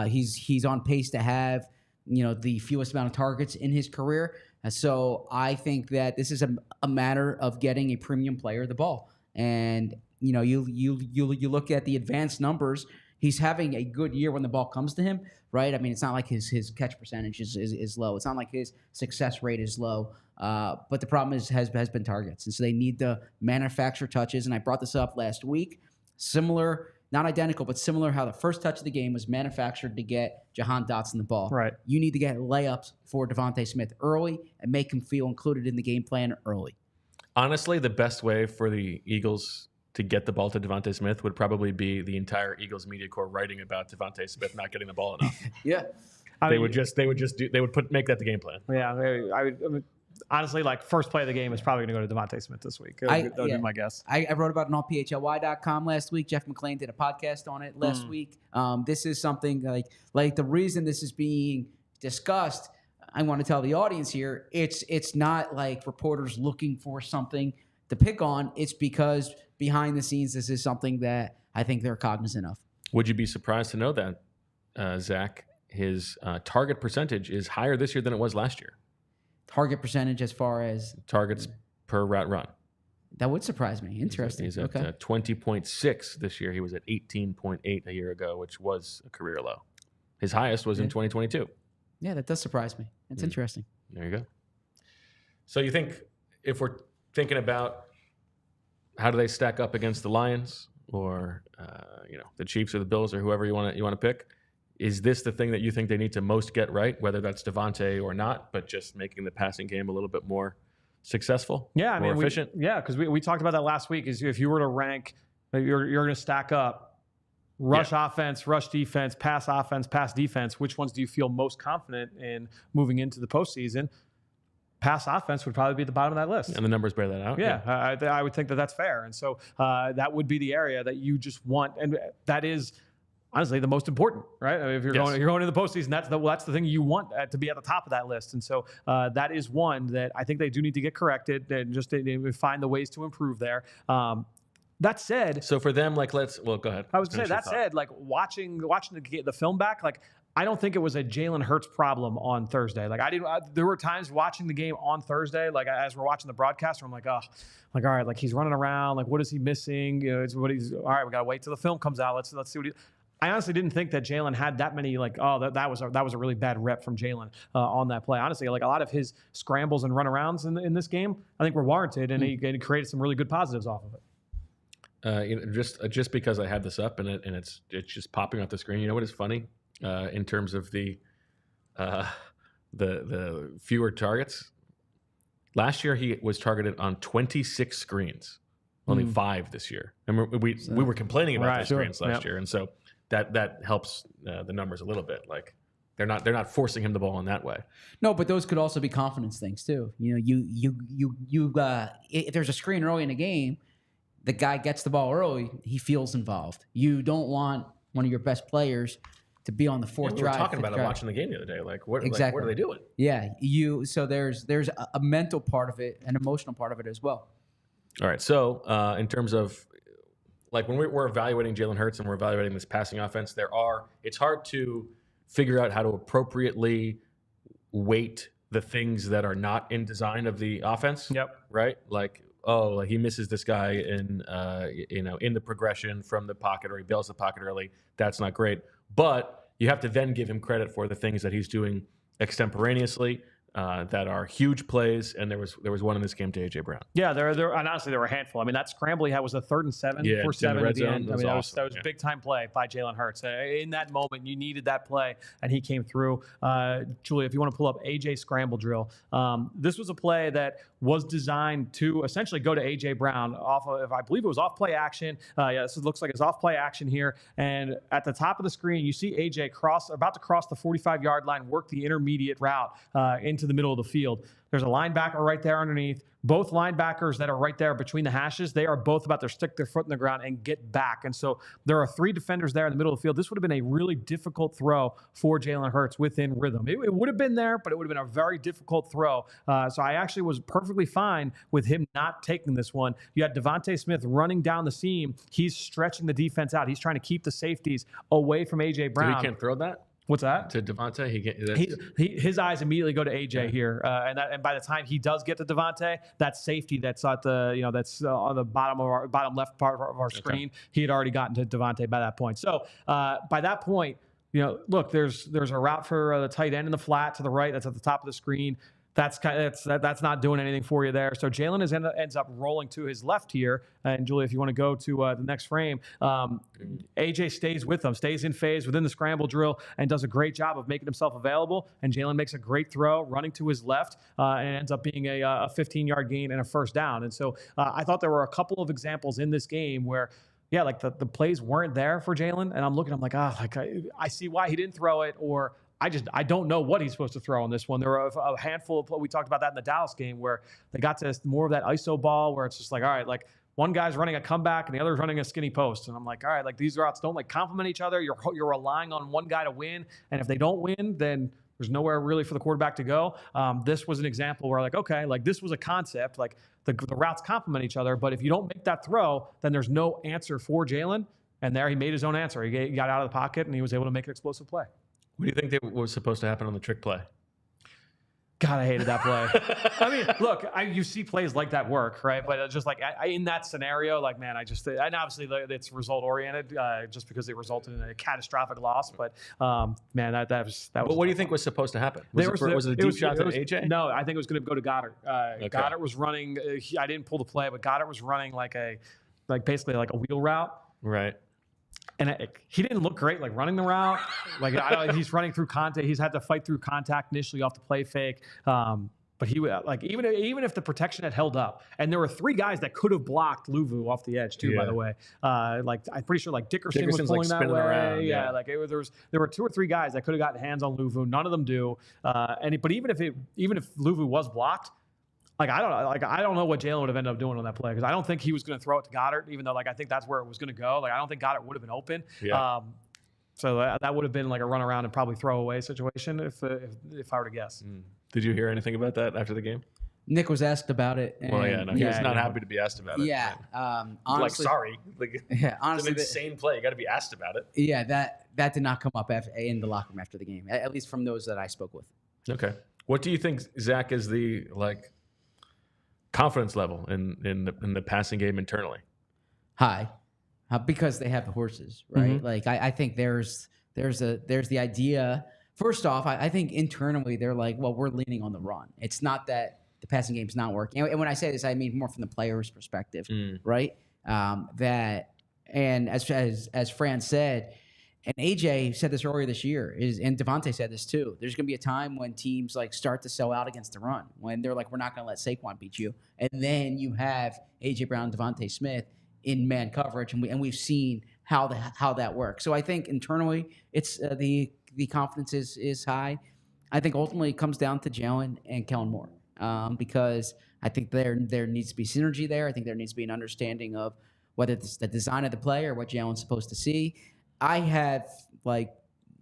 Speaker 3: He's on pace to have the fewest amount of targets in his career. So I think that this is a matter of getting a premium player the ball. And you look at the advanced numbers. He's having a good year when the ball comes to him, right? I mean, it's not like his catch percentage is low. It's not like his success rate is low. But the problem has been targets. And so they need to manufacture touches. And I brought this up last week. Similar, not identical, but similar how the first touch of the game was manufactured to get Jahan Dotson the ball.
Speaker 2: Right.
Speaker 3: You need to get layups for DeVonta Smith early and make him feel included in the game plan early.
Speaker 1: Honestly, the best way for the Eagles to get the ball to DeVonta Smith would probably be the entire Eagles media corps writing about DeVonta Smith not getting the ball enough.
Speaker 3: Yeah.
Speaker 1: They would make that the game plan.
Speaker 2: Yeah, I would honestly, like, first play of the game is probably going to go to DeVonta Smith this week. That would be my guess.
Speaker 3: I wrote about it on PHLY.com last week. Jeff McClain did a podcast on it last week. This is something like the reason this is being discussed, I want to tell the audience here, it's not like reporters looking for something to pick on. It's because behind the scenes, this is something that I think they're cognizant of.
Speaker 1: Would you be surprised to know that, Zach, his target percentage is higher this year than it was last year?
Speaker 3: Target percentage as far as?
Speaker 1: Targets per route run.
Speaker 3: That would surprise me. Interesting.
Speaker 1: He's at 20.6 this year. He was at 18.8 a year ago, which was a career low. His highest was in 2022.
Speaker 3: Yeah, that does surprise me. It's interesting.
Speaker 1: There you go. So you think, if we're thinking about how do they stack up against the Lions or the Chiefs or the Bills or whoever you want to pick, is this the thing that you think they need to most get right, whether that's DeVonta or not, but just making the passing game a little bit more successful?
Speaker 2: Yeah,
Speaker 1: more efficient?
Speaker 2: Because we talked about that last week. Is if you were to rank, you're going to stack up rush offense, rush defense, pass defense. Which ones do you feel most confident in moving into the postseason? Pass offense would probably be at the bottom of that list.
Speaker 1: And the numbers bear that out.
Speaker 2: Yeah. I would think that that's fair. And so that would be the area that you just want. And that is honestly the most important, right? I mean, if you're going into the postseason, that's the thing you want to be at the top of that list. And so that is one that I think they do need to get corrected and just find the ways to improve there. That said,
Speaker 1: So for them, like, go ahead.
Speaker 2: I would say that said, like watching the film back, like I don't think it was a Jalen Hurts problem on Thursday. Like there were times watching the game on Thursday, like as we're watching the broadcast, where I'm like, oh, like all right, like he's running around, like what is he missing? You know, it's what he's all right. We gotta wait till the film comes out. Let's see what he. I honestly didn't think that Jalen had that many, like, that was a really bad rep from Jalen on that play. Honestly, like a lot of his scrambles and runarounds in this game, I think were warranted, and he created some really good positives off of it.
Speaker 1: Just because I have this up and it's just popping off the screen. You know what is funny in terms of the fewer targets? Last year he was targeted on 26 screens, only 5 this year. And we were complaining about those screens last year, and so that helps the numbers a little bit. Like they're not forcing him the ball in that way.
Speaker 3: No, but those could also be confidence things too. You know, if there's a screen early in the game, the guy gets the ball early, he feels involved. You don't want one of your best players to be on the fourth drive.
Speaker 1: We were talking about it watching the game the other day. Like what are they doing?
Speaker 3: Yeah, so there's a mental part of it, an emotional part of it as well.
Speaker 1: All right. So in terms of like when we're evaluating Jalen Hurts and we're evaluating this passing offense, it's hard to figure out how to appropriately weight the things that are not in design of the offense.
Speaker 2: Yep.
Speaker 1: Right. Like, he misses this guy in the progression from the pocket, or he bails the pocket early. That's not great. But you have to then give him credit for the things that he's doing extemporaneously. That are huge plays, and there was one in this game to A.J. Brown.
Speaker 2: Yeah, and honestly, there were a handful. I mean, that scramble he had was a 3rd and 7 for 7 at the end. I mean, that was a big-time play by Jalen Hurts. In that moment, you needed that play, and he came through. Julia, if you want to pull up A.J. scramble drill, this was a play that was designed to essentially go to A.J. Brown off of, I believe it was off play action. This looks like it's off play action here. And at the top of the screen, you see A.J. about to cross the 45-yard line, work the intermediate route into the middle of the field. There's a linebacker right there underneath. Both linebackers that are right there between the hashes, they are both about to stick their foot in the ground and get back. And so there are 3 defenders there in the middle of the field. This would have been a really difficult throw for Jalen Hurts within rhythm. It would have been there, but it would have been a very difficult throw. So I actually was perfectly fine with him not taking this one. You had DeVonta Smith running down the seam. He's stretching the defense out. He's trying to keep the safeties away from A.J. Brown.
Speaker 1: So he can't throw that?
Speaker 2: What's that?
Speaker 1: To DeVonta?
Speaker 2: His eyes immediately go to AJ here, and by the time he does get to DeVonta, that safety that's at that's on the bottom left part of our screen, he had already gotten to DeVonta by that point. So by that point, look, there's a route for the tight end in the flat to the right. That's at the top of the screen. That's not doing anything for you there. So Jalen ends up rolling to his left here. And Julia, if you want to go to the next frame, AJ stays with him, stays in phase within the scramble drill, and does a great job of making himself available. And Jalen makes a great throw running to his left, and it ends up being a 15-yard gain and a first down. And so I thought there were a couple of examples in this game where, yeah, like the plays weren't there for Jalen, and I'm like, I see why he didn't throw it, or I don't know what he's supposed to throw on this one. There were a handful of, we talked about that in the Dallas game, where they got to more of that ISO ball where it's just like, all right, like one guy's running a comeback and the other's running a skinny post. And I'm like, all right, like these routes don't like complement each other. You're relying on one guy to win. And if they don't win, then there's nowhere really for the quarterback to go. This was an example where like, okay, like this was a concept, like the routes complement each other. But if you don't make that throw, then there's no answer for Jalen. And there he made his own answer. He got out of the pocket and he was able to make an explosive play.
Speaker 1: What do you think was supposed to happen on the trick play?
Speaker 2: God, I hated that play. I mean, look, you see plays like that work, right? But it's just like in that scenario, like, man, and obviously it's result oriented, just because it resulted in a catastrophic loss. But man, that was. But
Speaker 1: what do you think was supposed to happen? Was it a deep shot to AJ?
Speaker 2: No, I think it was going to go to Goedert. Okay. Goedert was running. I didn't pull the play, but Goedert was running basically like a wheel route.
Speaker 1: Right.
Speaker 2: And he didn't look great, like running the route. Like he's running through contact. He's had to fight through contact initially off the play fake. But he like even if the protection had held up, and there were 3 guys that could have blocked Luvu off the edge too. Yeah. By the way, like I'm pretty sure like Dickerson was pulling like, that way. Around, yeah, like there were 2 or 3 guys that could have gotten hands on Luvu. None of them do. But even if Luvu was blocked. I don't know what Jalen would have ended up doing on that play, because I don't think he was going to throw it to Goedert, even though I think that's where it was going to go. I don't think Goedert would have been open. Yeah. So that would have been like a run around and probably throw away situation if I were to guess.
Speaker 1: Did you hear anything about that after the game?
Speaker 3: Nick was asked about it.
Speaker 1: Well, yeah, no, he's not happy to be asked about it.
Speaker 3: Yeah, honestly,
Speaker 1: sorry.
Speaker 3: Yeah, honestly,
Speaker 1: it's an insane play. You got to be asked about it.
Speaker 3: Yeah, that did not come up in the locker room after the game, at least from those that I spoke with.
Speaker 1: Okay, what do you think, Zach, is the confidence level in the passing game internally?
Speaker 3: High, because they have the horses, right?
Speaker 1: Mm-hmm.
Speaker 3: Like I think there's the idea. First off, I think internally they're like, well, we're leaning on the run. It's not that the passing game's not working. And when I say this, I mean more from the player's perspective, right? And as Fran said, and AJ said this earlier this year, and DeVonta said this too, there's going to be a time when teams start to sell out against the run, when they're like, we're not going to let Saquon beat you. And then you have AJ Brown, DeVonta Smith in man coverage, and we've seen how that works. So I think internally, it's the confidence is high. I think ultimately it comes down to Jalen and Kellen Moore, because I think there needs to be synergy there. I think there needs to be an understanding of whether it's the design of the play or what Jalen's supposed to see. I have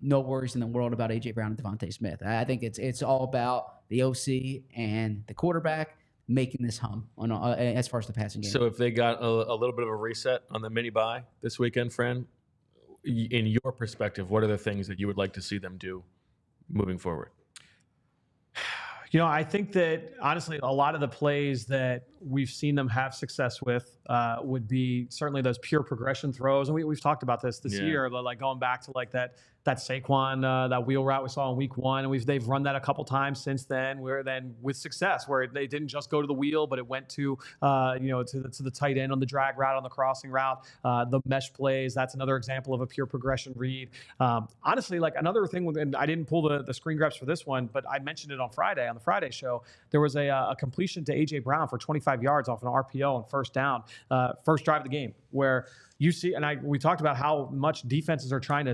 Speaker 3: no worries in the world about AJ Brown and DeVonta Smith. I think it's all about the OC and the quarterback making this hum on as far as the passing game.
Speaker 1: So if they got a little bit of a reset on the mini bye this weekend, Fran, in your perspective, what are the things that you would like to see them do moving forward?
Speaker 2: I think that, honestly, a lot of the plays that we've seen them have success with would be certainly those pure progression throws. And we've talked about this year, going back to that Saquon, that wheel route we saw in week 1. And they've run that a couple times since then, with success, where they didn't just go to the wheel, but it went to the tight end on the drag route, on the crossing route, the mesh plays. That's another example of a pure progression read. Honestly, another thing, and I didn't pull the screen grabs for this one, but I mentioned it on the Friday show. There was a completion to AJ Brown for 25 yards off an RPO on first down, first drive of the game, where you see, and we talked about how much defenses are trying to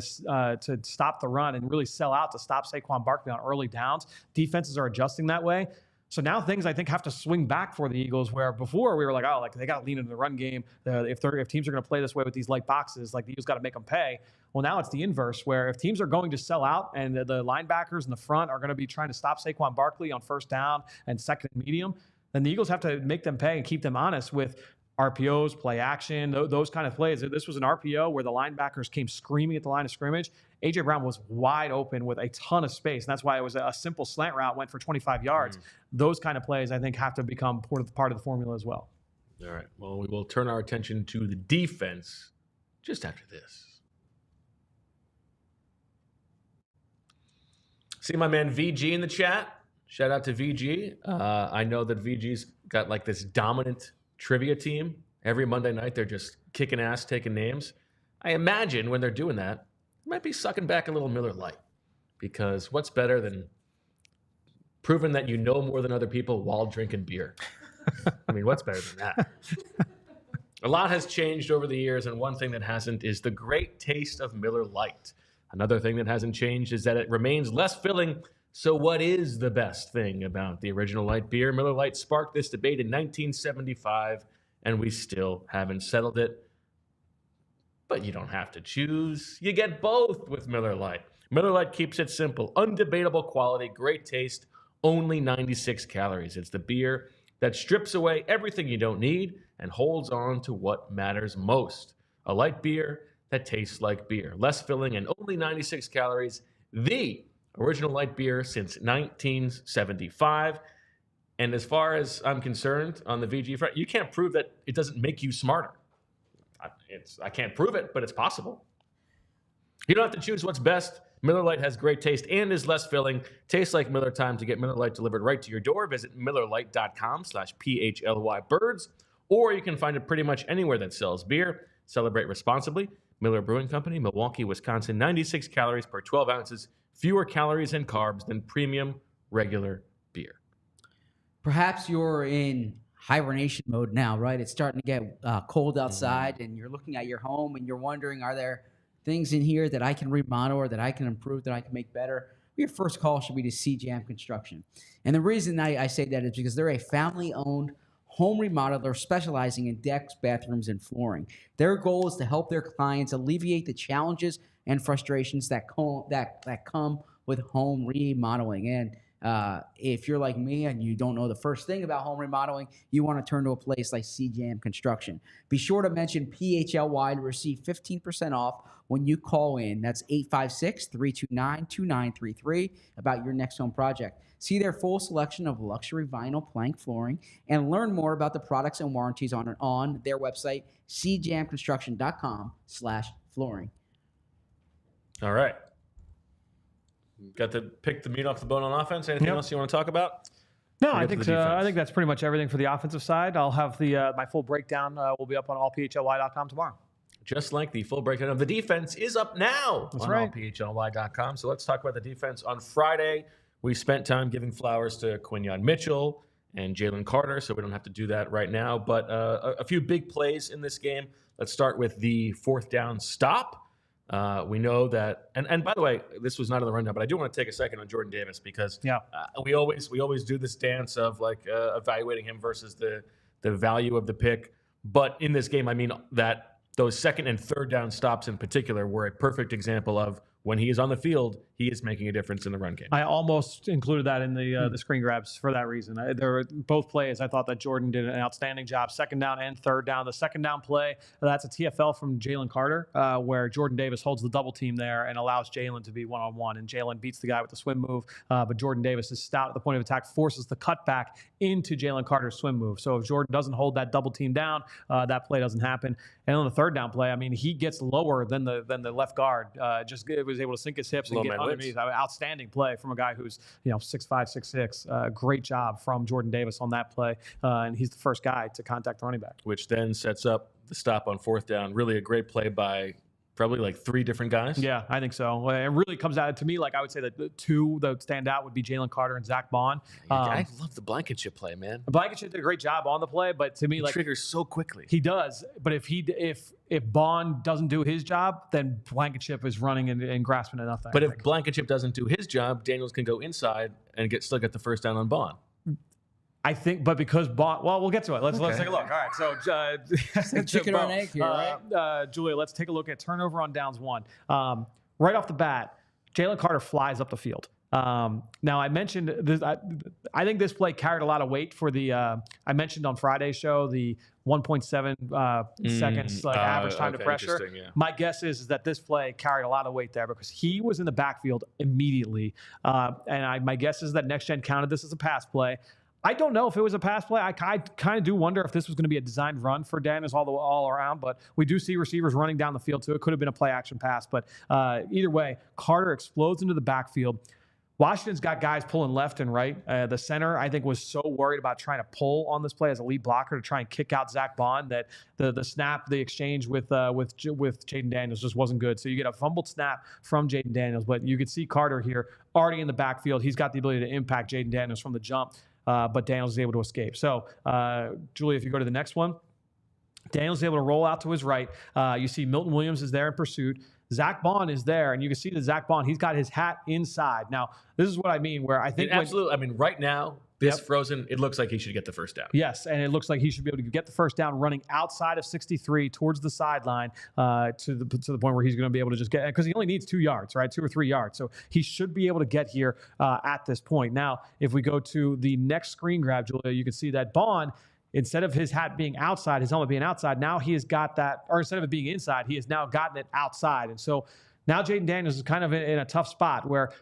Speaker 2: stop the run and really sell out to stop Saquon Barkley on early downs. Defenses are adjusting that way. So now things, I think, have to swing back for the Eagles, where before we were they got to lean into the run game. If teams are going to play this way with these light boxes, the Eagles got to make them pay. Well, now it's the inverse, where if teams are going to sell out and the linebackers in the front are going to be trying to stop Saquon Barkley on first down and second and medium, then the Eagles have to make them pay and keep them honest with RPOs, play action, those kind of plays. This was an RPO where the linebackers came screaming at the line of scrimmage. AJ Brown was wide open with a ton of space, and that's why it was a simple slant route, went for 25 yards. Those kind of plays, I think, have to become part of the formula as well.
Speaker 1: All right. Well, we will turn our attention to the defense just after this. See my man VG in the chat. Shout out to VG. I know that VG's got this dominant trivia team. Every Monday night, they're just kicking ass, taking names. I imagine when they're doing that, they might be sucking back a little Miller Lite, because what's better than proving that you know more than other people while drinking beer? I mean, what's better than that? A lot has changed over the years, and one thing that hasn't is the great taste of Miller Lite. Another thing that hasn't changed is that it remains less filling. So what is the best thing about the original light beer? Miller Lite sparked this debate in 1975, and we still haven't settled it. But you don't have to choose. You get both with Miller Lite. Miller Lite keeps it simple. Undebatable quality, great taste, only 96 calories. It's the beer that strips away everything you don't need and holds on to what matters most. A light beer that tastes like beer. Less filling and only 96 calories. The original light beer since 1975. And as far as I'm concerned, on the VG front, you can't prove that it doesn't make you smarter. I can't prove it, but it's possible. You don't have to choose what's best. Miller Lite has great taste and is less filling. Tastes like Miller time. To get Miller Lite delivered right to your door, visit MillerLite.com/PHLY birds, or you can find it pretty much anywhere that sells beer. Celebrate responsibly. Miller Brewing Company, Milwaukee, Wisconsin. 96 calories per 12 ounces. Fewer calories and carbs than premium regular beer.
Speaker 3: Perhaps you're in hibernation mode now, right? It's starting to get cold outside, and you're looking at your home and you're wondering, are there things in here that I can remodel or that I can improve, that I can make better? Your first call should be to CJAM Construction. And the reason I say that is because they're a family-owned home remodeler specializing in decks, bathrooms, and flooring. Their goal is to help their clients alleviate the challenges and frustrations that come with home remodeling. And If you're like me and you don't know the first thing about home remodeling, you want to turn to a place like CJM Construction. Be sure to mention PHLY to receive 15% off when you call in. That's 856-329-2933 about your next home project. See their full selection of luxury vinyl plank flooring and learn more about the products and warranties on their website, cjamconstruction.com/flooring.
Speaker 1: All right. Got to pick the meat off the bone on offense. Anything else you want to talk about?
Speaker 2: No, I think that's pretty much everything for the offensive side. I'll have my full breakdown will be up on allphly.com tomorrow.
Speaker 1: Just like the full breakdown of the defense is up now on
Speaker 2: right.
Speaker 1: allphly.com. So let's talk about the defense. On Friday, we spent time giving flowers to Quinyon Mitchell and Jalen Carter, so we don't have to do that right now. But a few big plays in this game. Let's start with the fourth down stop. We know that, and by the way, this was not in the rundown, but I do want to take a second on Jordan Davis because we always do this dance of like evaluating him versus the value of the pick. But in this game, I mean that those second and third down stops in particular were a perfect example of when he is on the field, he is making a difference in the run game.
Speaker 2: I almost included that in the screen grabs for that reason. There were both plays. I thought that Jordan did an outstanding job, second down and third down. The second down play, that's a TFL from Jalen Carter, where Jordan Davis holds the double team there and allows Jalen to be one-on-one. And Jalen beats the guy with the swim move, but Jordan Davis is stout at the point of attack, forces the cutback into Jalen Carter's swim move. So if Jordan doesn't hold that double team down, that play doesn't happen. And on the third down play, I mean, he gets lower than the left guard. Just was able to sink his hips and get underneath. Outstanding play from a guy who's 6'5", 6'6". Great job from Jordan Davis on that play, and he's the first guy to contact the running back.
Speaker 1: Which then sets up the stop on fourth down. Really a great play by probably like three different guys.
Speaker 2: Yeah, I think so. It really comes out to me like I would say that the two that stand out would be Jalen Carter and Zack Baun.
Speaker 1: I love the Blankenship play, man.
Speaker 2: Blankenship did a great job on the play, but to me,
Speaker 1: he triggers so quickly.
Speaker 2: He does, but if Baun doesn't do his job, then Blankenship is running and grasping at nothing.
Speaker 1: But if Blankenship doesn't do his job, Daniels can go inside and still get the first down on Baun.
Speaker 2: I think, but because Baun, well, we'll get to it. Let's take a look. All right, so
Speaker 3: chicken or an egg here, right?
Speaker 2: Julia, let's take a look at turnover on downs one. Right off the bat, Jalen Carter flies up the field. Now, I mentioned this. I think this play carried a lot of weight for the. I mentioned on Friday's show the 1.7 seconds average time to pressure. Yeah. My guess is that this play carried a lot of weight there because he was in the backfield immediately, and my guess is that Next Gen counted this as a pass play. I don't know if it was a pass play. I kind of do wonder if this was going to be a designed run for Daniels all around, but we do see receivers running down the field, so it could have been a play-action pass. But either way, Carter explodes into the backfield. Washington's got guys pulling left and right. The center, I think, was so worried about trying to pull on this play as a lead blocker to try and kick out Zack Baun that the exchange with Jaden Daniels just wasn't good. So you get a fumbled snap from Jaden Daniels, but you could see Carter here already in the backfield. He's got the ability to impact Jaden Daniels from the jump. But Daniels is able to escape. So, Julie, if you go to the next one, Daniels is able to roll out to his right. You see Milton Williams is there in pursuit. Zack Baun is there, and you can see that Zack Baun, he's got his hat inside. Now, this is what I mean, where I think...
Speaker 1: Absolutely. I mean, right now, this frozen, it looks like he should get the first down.
Speaker 2: Yes, and it looks like he should be able to get the first down running outside of 63 towards the sideline to the point where he's going to be able to just get... Because he only needs 2 yards, right? 2 or 3 yards. So he should be able to get here at this point. Now, if we go to the next screen grab, Julia, you can see that Baun... Instead of his hat being outside, his helmet being outside, now he has got that, or instead of it being inside, he has now gotten it outside. And so now Jaden Daniels is kind of in a tough spot where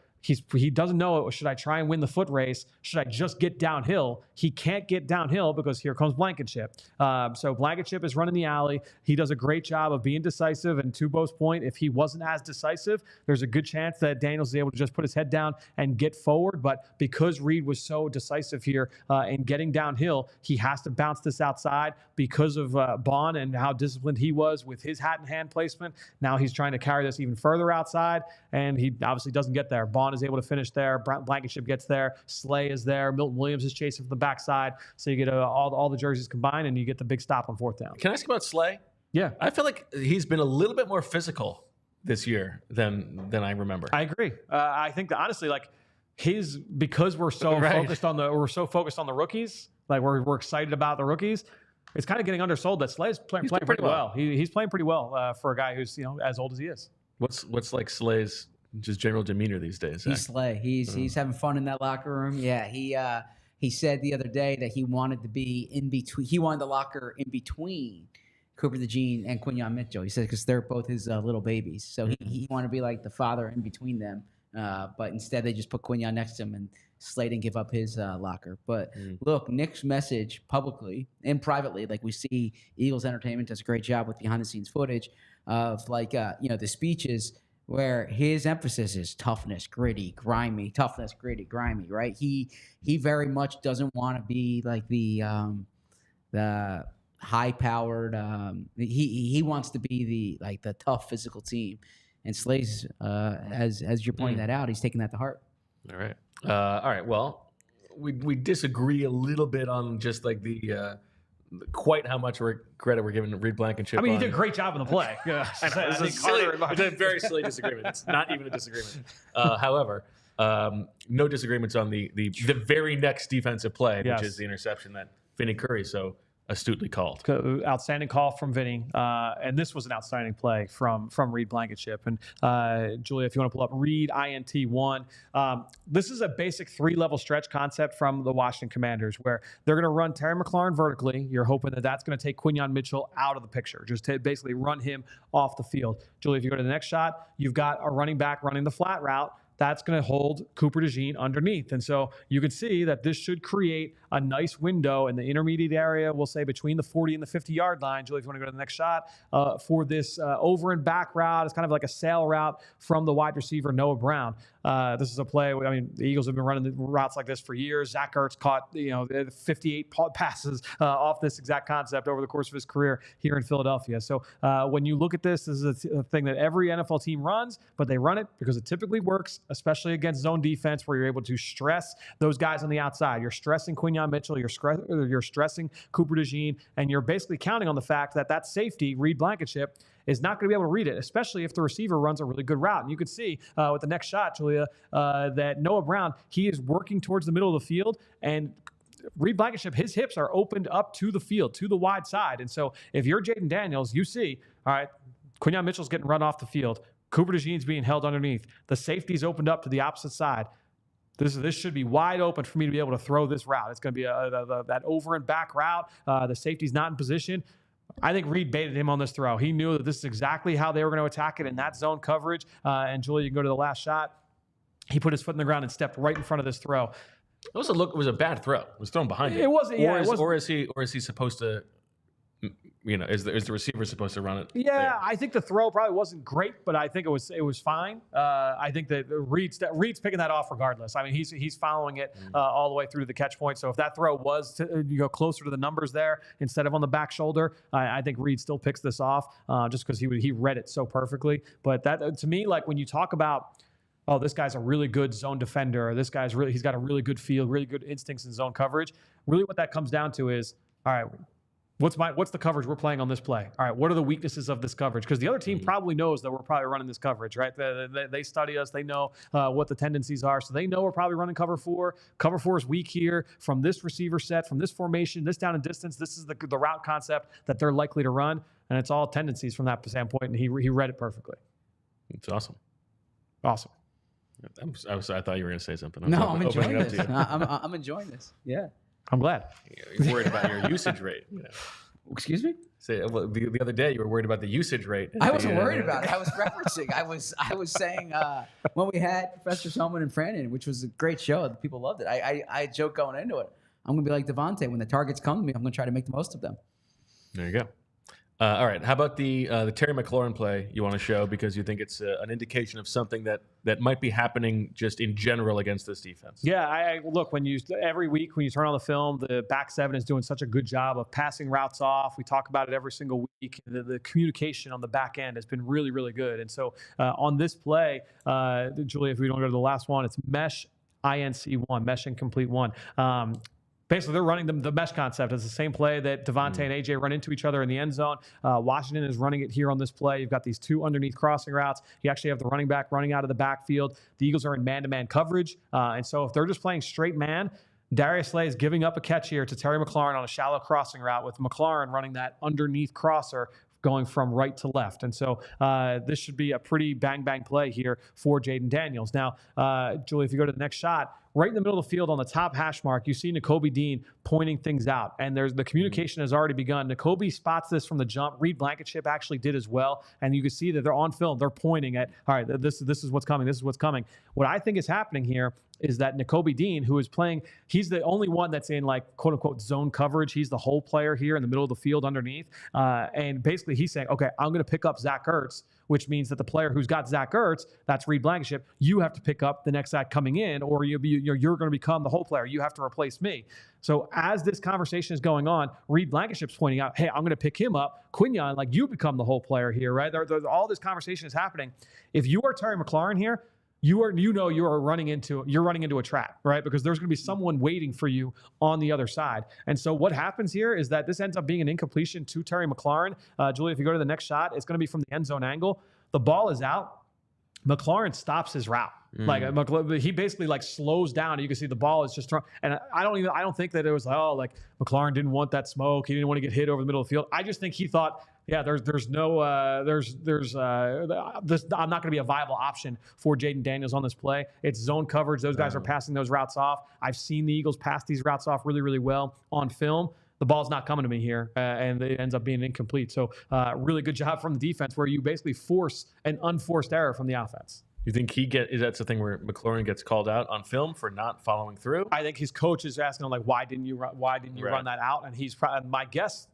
Speaker 2: he doesn't know, should I try and win the foot race? Should I just get downhill? He can't get downhill because here comes Blankenship. So Blankenship is running the alley. He does a great job of being decisive. And to Bo's point, if he wasn't as decisive, there's a good chance that Daniels is able to just put his head down and get forward. But because Reed was so decisive here in getting downhill, he has to bounce this outside because of Baun and how disciplined he was with his hat and hand placement. Now he's trying to carry this even further outside, and he obviously doesn't get there. Baun is able to finish there. Blankenship gets there. Slay is there. Milton Williams is chasing from the backside. So you get all the jerseys combined, and you get the big stop on fourth down.
Speaker 1: Can I ask about Slay?
Speaker 2: Yeah.
Speaker 1: I feel like he's been a little bit more physical this year than I remember.
Speaker 2: I agree. I think that honestly, like because we're so focused on the rookies, like we're excited about the rookies. It's kind of getting undersold that Slay's playing pretty well. He's playing pretty well for a guy who's as old as he is.
Speaker 1: What's like Slay's just general demeanor these days?
Speaker 3: He's slay. He's having fun in that locker room. Yeah, he said the other day that he wanted to be in between. He wanted the locker in between Cooper DeJean and Quinyon Mitchell. He said because they're both his little babies, so he wanted to be like the father in between them. But instead, they just put Quinyon next to him, and Slay didn't give up his locker. But look, Nick's message publicly and privately, like we see Eagles Entertainment does a great job with behind-the-scenes footage of the speeches where his emphasis is toughness, gritty, grimy, toughness, gritty, grimy, right? He very much doesn't want to be like the high-powered. He wants to be the tough physical team. And Slay's, as you're pointing that out, he's taking that to heart.
Speaker 1: All right. Well, we disagree a little bit on just like the quite how much credit we're giving to Reed Blankenship.
Speaker 2: I mean, he did a great job in the play. Yeah.
Speaker 1: It's a very silly disagreement. It's not even a disagreement. However, no disagreements on the very next defensive play, which is the interception that Vinny Curry so astutely called.
Speaker 2: Outstanding call from Vinny. And this was an outstanding play from Reed Blankenship. And Julia, if you want to pull up Reed INT1, this is a basic 3-level stretch concept from the Washington Commanders where they're going to run Terry McLaurin vertically. You're hoping that that's going to take Quinyon Mitchell out of the picture, just to basically run him off the field. Julia, if you go to the next shot, you've got a running back running the flat route. That's going to hold Cooper DeJean underneath. And so you can see that this should create a nice window in the intermediate area, we'll say between the 40 and the 50-yard line. Julie, if you want to go to the next shot, for this over and back route. It's kind of like a sail route from the wide receiver, Noah Brown. This is a play. I mean, the Eagles have been running the routes like this for years. Zack caught 58 passes off this exact concept over the course of his career here in Philadelphia. So when you look at this is a thing that every NFL team runs, but they run it because it typically works, especially against zone defense where you're able to stress those guys on the outside. You're stressing Quinyon Mitchell, you're stressing Cooper DeJean, and you're basically counting on the fact that safety, Reed Blankenship, is not going to be able to read it, especially if the receiver runs a really good route. And you can see with the next shot, Julia, that Noah Brown, he is working towards the middle of the field, and Reed Blankenship, his hips are opened up to the field, to the wide side. And so if you're Jaden Daniels, you see, all right, Quinyon Mitchell's getting run off the field. Cooper DeJean's being held underneath. The safety's opened up to the opposite side. This should be wide open for me to be able to throw this route. It's going to be that over and back route. The safety's not in position. I think Reed baited him on this throw. He knew that this is exactly how they were going to attack it in that zone coverage. And Julie, you can go to the last shot. He put his foot in the ground and stepped right in front of this throw.
Speaker 1: It was a bad throw. It was thrown behind him.
Speaker 2: It wasn't. Yeah,
Speaker 1: or is he supposed to? Is the receiver supposed to run it?
Speaker 2: Yeah,
Speaker 1: there?
Speaker 2: I think the throw probably wasn't great, but I think it was fine. I think that Reed's picking that off regardless. I mean, he's following it all the way through to the catch point. So if that throw was to go closer to the numbers there instead of on the back shoulder, I think Reed still picks this off just because he read it so perfectly. But that to me, like when you talk about, oh, this guy's a really good zone defender, or he's got a really good feel, really good instincts in zone coverage. Really, what that comes down to is, all right, what's the coverage we're playing on this play? All right, what are the weaknesses of this coverage? Because the other team probably knows that we're probably running this coverage, right? They study us. They know what the tendencies are. So they know we're probably running cover 4. Cover 4 is weak here from this receiver set, from this formation, this down and distance. This is the route concept that they're likely to run. And it's all tendencies from that standpoint. And he read it perfectly.
Speaker 1: It's awesome.
Speaker 2: Awesome.
Speaker 1: I thought you were going to say something.
Speaker 3: I'm enjoying this. I'm enjoying this. Yeah.
Speaker 2: I'm glad.
Speaker 1: You're worried about your usage rate.
Speaker 3: Excuse me?
Speaker 1: The other day you were worried about the usage rate.
Speaker 3: I wasn't worried about it. I was referencing. I was saying when we had Professor Selman and Fran in, which was a great show. The people loved it. I joked going into it. I'm going to be like DeVonta. When the targets come to me, I'm going to try to make the most of them.
Speaker 1: There you go. All right. How about the Terry McLaurin play you want to show because you think it's an indication of something that might be happening just in general against this defense?
Speaker 2: Yeah, look, every week when you turn on the film, the back seven is doing such a good job of passing routes off. We talk about it every single week. The communication on the back end has been really, really good. And so on this play, Julia, if we don't go to the last one, it's mesh INC1, mesh incomplete 1. Basically, they're running the mesh concept. It's the same play that DeVonta and AJ run into each other in the end zone. Washington is running it here on this play. You've got these 2 underneath crossing routes. You actually have the running back running out of the backfield. The Eagles are in man-to-man coverage. And so if they're just playing straight man, Darius Slay is giving up a catch here to Terry McLaurin on a shallow crossing route with McLaurin running that underneath crosser going from right to left. And so this should be a pretty bang play here for Jayden Daniels. Now, Julie, if you go to the next shot, right in the middle of the field on the top hash mark, you see Nakobe Dean pointing things out. And there's the communication has already begun. Nakobe spots this from the jump. Reed Blankenship actually did as well. And you can see that they're on film. They're pointing at, all right, this is what's coming. This is what's coming. What I think is happening here is that Nakobe Dean, who is playing, he's the only one that's in like quote unquote zone coverage. He's the whole player here in the middle of the field underneath. And basically he's saying, okay, I'm going to pick up Zach Ertz, which means that the player who's got Zach Ertz, that's Reed Blankenship, you have to pick up the next Zach coming in, or you're going to become the whole player. You have to replace me. So as this conversation is going on, Reed Blankenship's pointing out, hey, I'm going to pick him up. Quinyon, like you become the whole player here, right? There's all this conversation is happening. If you are Terry McLaurin here, you are running into a trap, right? Because there's going to be someone waiting for you on the other side. And so what happens here is that this ends up being an incompletion to Terry McLaurin. Julie, if you go to the next shot, it's going to be from the end zone angle. The ball is out. McLaurin stops his route. Like he basically like slows down, and you can see the ball is just thrown. And I don't think that it was like McLaurin didn't want that smoke. He didn't want to get hit over the middle of the field. I just think he thought, yeah, I'm not going to be a viable option for Jayden Daniels on this play. It's zone coverage. Those guys are passing those routes off. I've seen the Eagles pass these routes off really, really well on film. The ball's not coming to me here, and it ends up being incomplete. So really good job from the defense, where you basically force an unforced error from the offense.
Speaker 1: You think that's the thing where McLaurin gets called out on film for not following through?
Speaker 2: I think his coach is asking him, like, why didn't you run that out? And he's probably, my guess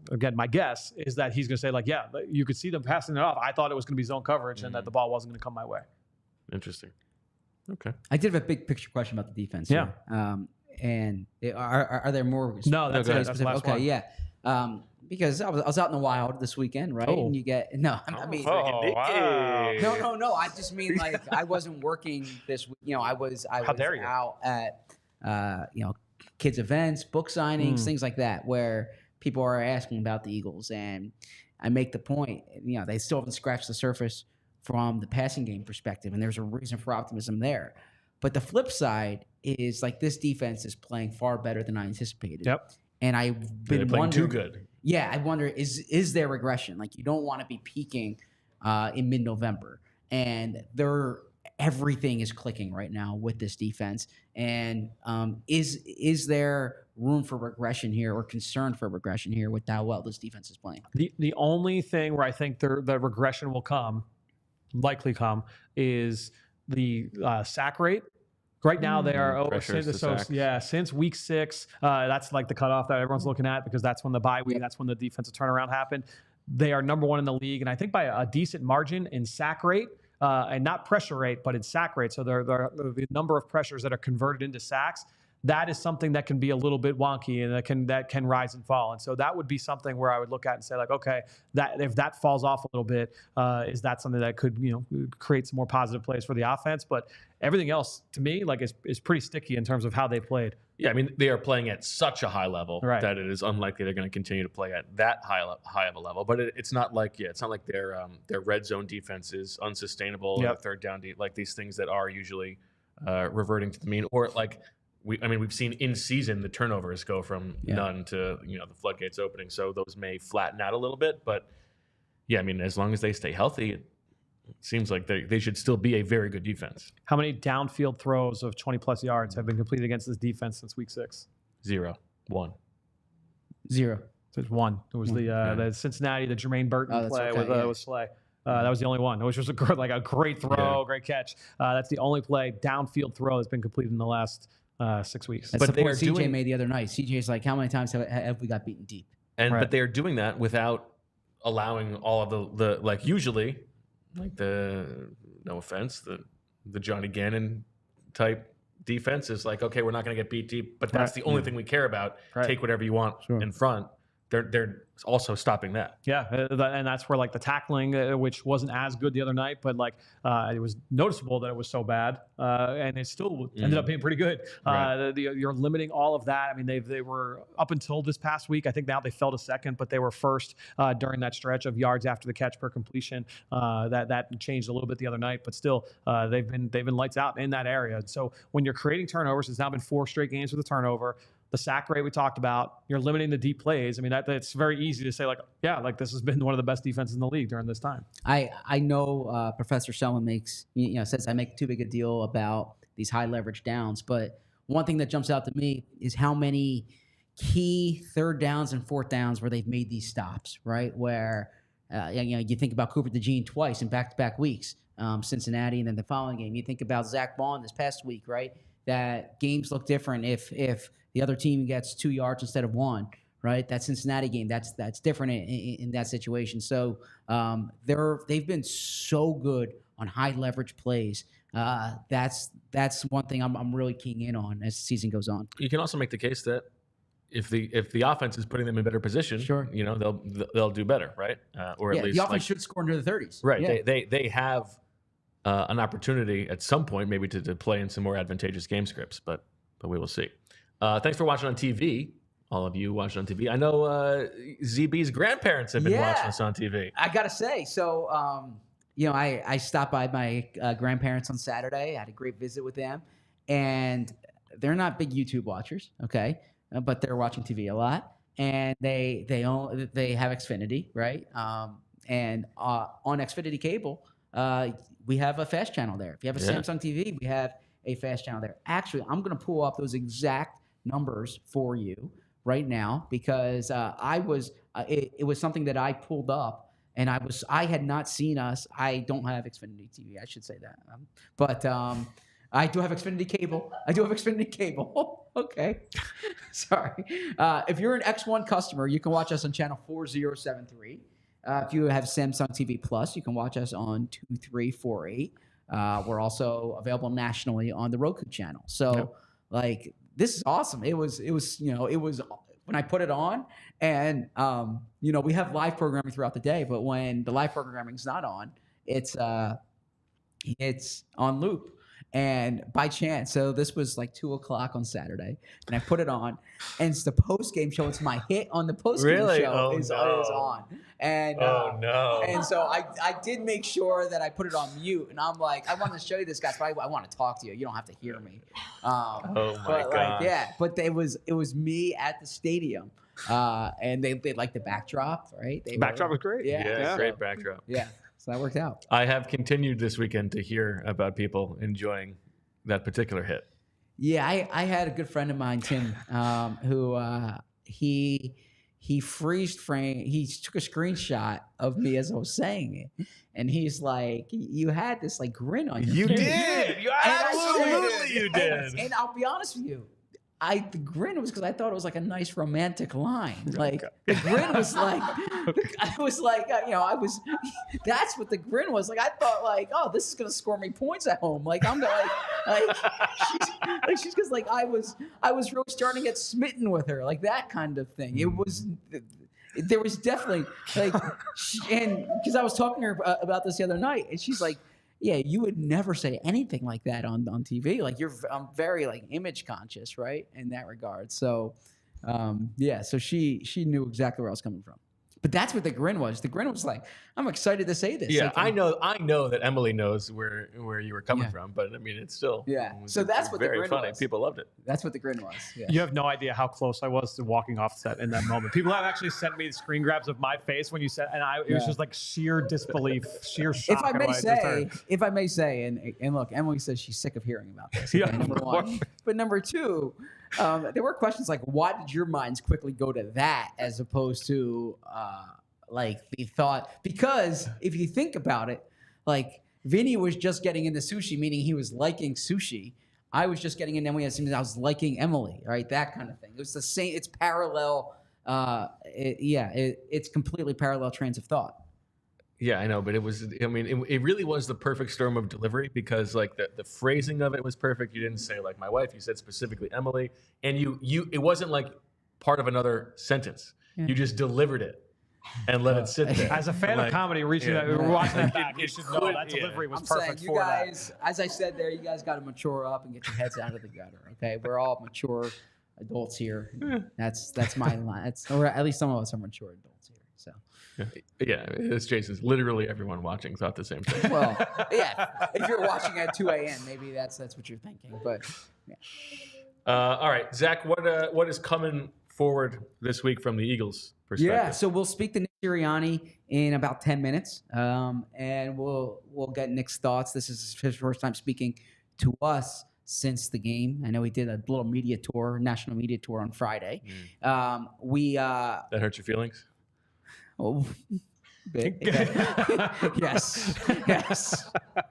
Speaker 2: is that he's going to say, like, yeah, you could see them passing it off. I thought it was going to be zone coverage and that the ball wasn't going to come my way.
Speaker 1: Interesting. Okay.
Speaker 3: I did have a big picture question about the defense.
Speaker 2: Yeah.
Speaker 3: Here. And are there more?
Speaker 2: No, that's it. That's the last one.
Speaker 3: Yeah. Because I was out in the wild this weekend, right?
Speaker 2: Oh.
Speaker 3: And you get
Speaker 2: wow.
Speaker 3: No. I just mean like I wasn't working this week. I was out at kids events, book signings, things like that, where people are asking about the Eagles, and I make the point. They still haven't scratched the surface from the passing game perspective, and there's a reason for optimism there. But the flip side is like this defense is playing far better than I anticipated.
Speaker 2: Yep.
Speaker 3: And I've been wondering,
Speaker 1: too good.
Speaker 3: Yeah, I wonder is there regression? Like you don't want to be peaking in mid-November, and everything is clicking right now with this defense. And is there room for regression here, or concern for regression here with how well this defense is playing?
Speaker 2: The only thing where I think the regression will likely come, is the sack rate. Right now they are since week 6. That's like the cutoff that everyone's looking at, because that's when the bye week, that's when the defensive turnaround happened. They are number 1 in the league, and I think by a decent margin in sack rate, and not pressure rate, but in sack rate. So the number of pressures that are converted into sacks, that is something that can be a little bit wonky, and that can rise and fall. And so that would be something where I would look at and say, like, okay, that if that falls off a little bit, is that something that could create some more positive plays for the offense? But everything else, to me, like is pretty sticky in terms of how they played.
Speaker 1: Yeah, I mean, they are playing at such a high level that it is unlikely they're going to continue to play at that high of a level. But it's not like their red zone defense is unsustainable, or third down like these things that are usually reverting to the mean, or like. We've seen in season the turnovers go from none to the floodgates opening, so those may flatten out a little bit. But yeah, I mean, as long as they stay healthy, it seems like they should still be a very good defense.
Speaker 2: How many downfield throws of 20+ yards have been completed against this defense since week 6?
Speaker 1: 0. 1.
Speaker 3: 0.
Speaker 2: So it's 1. It was the Cincinnati, the Jermaine Burton play with Slay. That was the only one, which was a great throw, great catch. That's the only play downfield throw that's been completed in the last 6 weeks.
Speaker 3: That's the point CJ made the other night. CJ's like, how many times have we got beaten deep?
Speaker 1: But they are doing that without allowing all of the like usually, like no offense, the Johnny Gannon type defense is like, okay, we're not going to get beat deep, but that's the only thing we care about. Take whatever you want in front. They're also stopping that.
Speaker 2: Yeah, and that's where like the tackling, which wasn't as good the other night, but like it was noticeable that it was so bad, and it still ended up being pretty good. You're limiting all of that. I mean, they were up until this past week. I think now they fell to second, but they were first during that stretch of yards after the catch per completion. That changed a little bit the other night, but still they've been lights out in that area. So when you're creating turnovers, it's now been 4 straight games with a turnover. the sack rate we talked about. You're limiting the deep plays. I mean, that's very easy to say, like, yeah, like this has been one of the best defenses in the league during this time.
Speaker 3: I know Professor Selman says I make too big a deal about these high leverage downs, but one thing that jumps out to me is how many key third downs and fourth downs where they've made these stops, right? Where you think about Cooper DeJean twice in back-to-back weeks, Cincinnati, and then the following game. You think about Zack Baun this past week, right? That games look different if the other team gets 2 yards instead of 1, right? That Cincinnati game, that's different in that situation. So they've been so good on high leverage plays. That's one thing I'm really keying in on as the season goes on.
Speaker 1: You can also make the case that if the offense is putting them in better position,
Speaker 3: sure,
Speaker 1: they'll do better, right? Or at least
Speaker 3: the offense should score into the 30s,
Speaker 1: right?
Speaker 3: Yeah.
Speaker 1: They have an opportunity at some point maybe to play in some more advantageous game scripts, but we will see. Thanks for watching on TV. All of you watching on TV. I know ZB's grandparents have been watching us on TV.
Speaker 3: I gotta say, so I stopped by my grandparents on Saturday. I had a great visit with them, and they're not big YouTube watchers, okay, but they're watching TV a lot, and they have Xfinity, right? And on Xfinity cable, we have a fast channel there. If you have a Samsung TV, we have a fast channel there. Actually, I'm going to pull up those exact numbers for you right now because it was something that I pulled up, and I had not seen us. I don't have Xfinity TV. I should say that, but I do have Xfinity cable. Okay, sorry. If you're an X1 customer, you can watch us on channel 4073. If you have Samsung TV Plus, you can watch us on 2348. We're also available nationally on the Roku channel. So, this is awesome. It was when I put it on, and we have live programming throughout the day, but when the live programming is not on, it's on loop. And by chance, so this was like 2:00 on Saturday, and I put it on, and it's the post game show. It's my hit on the post game show is on, and and so I did make sure that I put it on mute, and I'm like, I want to show you this, guys, but I want to talk to you. You don't have to hear me. God! But it was me at the stadium, and they liked the backdrop, right?
Speaker 2: Backdrop was great.
Speaker 3: Yeah,
Speaker 1: great backdrop.
Speaker 3: Yeah. So that worked out.
Speaker 1: I have continued this weekend to hear about people enjoying that particular hit.
Speaker 3: Yeah, I had a good friend of mine, Tim, who he freeze frame. He took a screenshot of me as I was saying it, and he's like, "You had this like grin on your face."
Speaker 1: You did. You absolutely did.
Speaker 3: And I'll be honest with you. The grin was because I thought it was like a nice romantic line. Like the grin was like, that's what the grin was. Like I thought like, oh, this is gonna score me points at home. Like I'm gonna she's because like I was really starting to get smitten with her, like that kind of thing. There was definitely like, and because I was talking to her about this the other night, and she's like, yeah, you would never say anything like that on TV. Like I'm very like image conscious, right, in that regard. So, so she knew exactly where I was coming from. But that's what the grin was. The grin was like, I'm excited to say this.
Speaker 1: Yeah,
Speaker 3: like,
Speaker 1: I know that Emily knows where you were coming from, but I mean, it's still
Speaker 3: So that's what the grin
Speaker 1: funny.
Speaker 3: was.
Speaker 1: People loved it.
Speaker 3: That's what the grin was. Yeah.
Speaker 2: You have no idea how close I was to walking off set in that moment. People have actually sent me screen grabs of my face when you said, and it was just like sheer disbelief, sheer shock.
Speaker 3: If I may say, and look, Emily says she's sick of hearing about this. Okay, number one, but number two. There were questions like, why did your minds quickly go to that as opposed to like the thought? Because if you think about it, like Vinny was just getting into sushi, meaning he was liking sushi. I was just getting into Emily, I was liking Emily, right? That kind of thing. It was the same. It's parallel. It's completely parallel trains of thought.
Speaker 1: Yeah, I know, but it really was the perfect storm of delivery because like the phrasing of it was perfect. You didn't say like my wife, you said specifically Emily, and it wasn't like part of another sentence. Yeah. You just delivered it and let it sit there.
Speaker 2: As a fan of comedy, watching that back, you should know that delivery was perfect for that.
Speaker 3: As I said there, you guys got to mature up and get your heads out of the gutter. Okay, we're all mature adults here. That's my line. Or at least some of us are mature adults here. So.
Speaker 1: Yeah, it's Jason's. Literally everyone watching thought the same thing.
Speaker 3: Well, yeah. If you're watching at 2 a.m., maybe that's what you're thinking. But yeah.
Speaker 1: All right, Zach, what is coming forward this week from the Eagles' perspective?
Speaker 3: Yeah, so we'll speak to Nick Sirianni in about 10 minutes, and we'll get Nick's thoughts. This is his first time speaking to us since the game. I know he did a little national media tour on Friday.
Speaker 1: That hurt your feelings?
Speaker 3: Oh, big. Yes.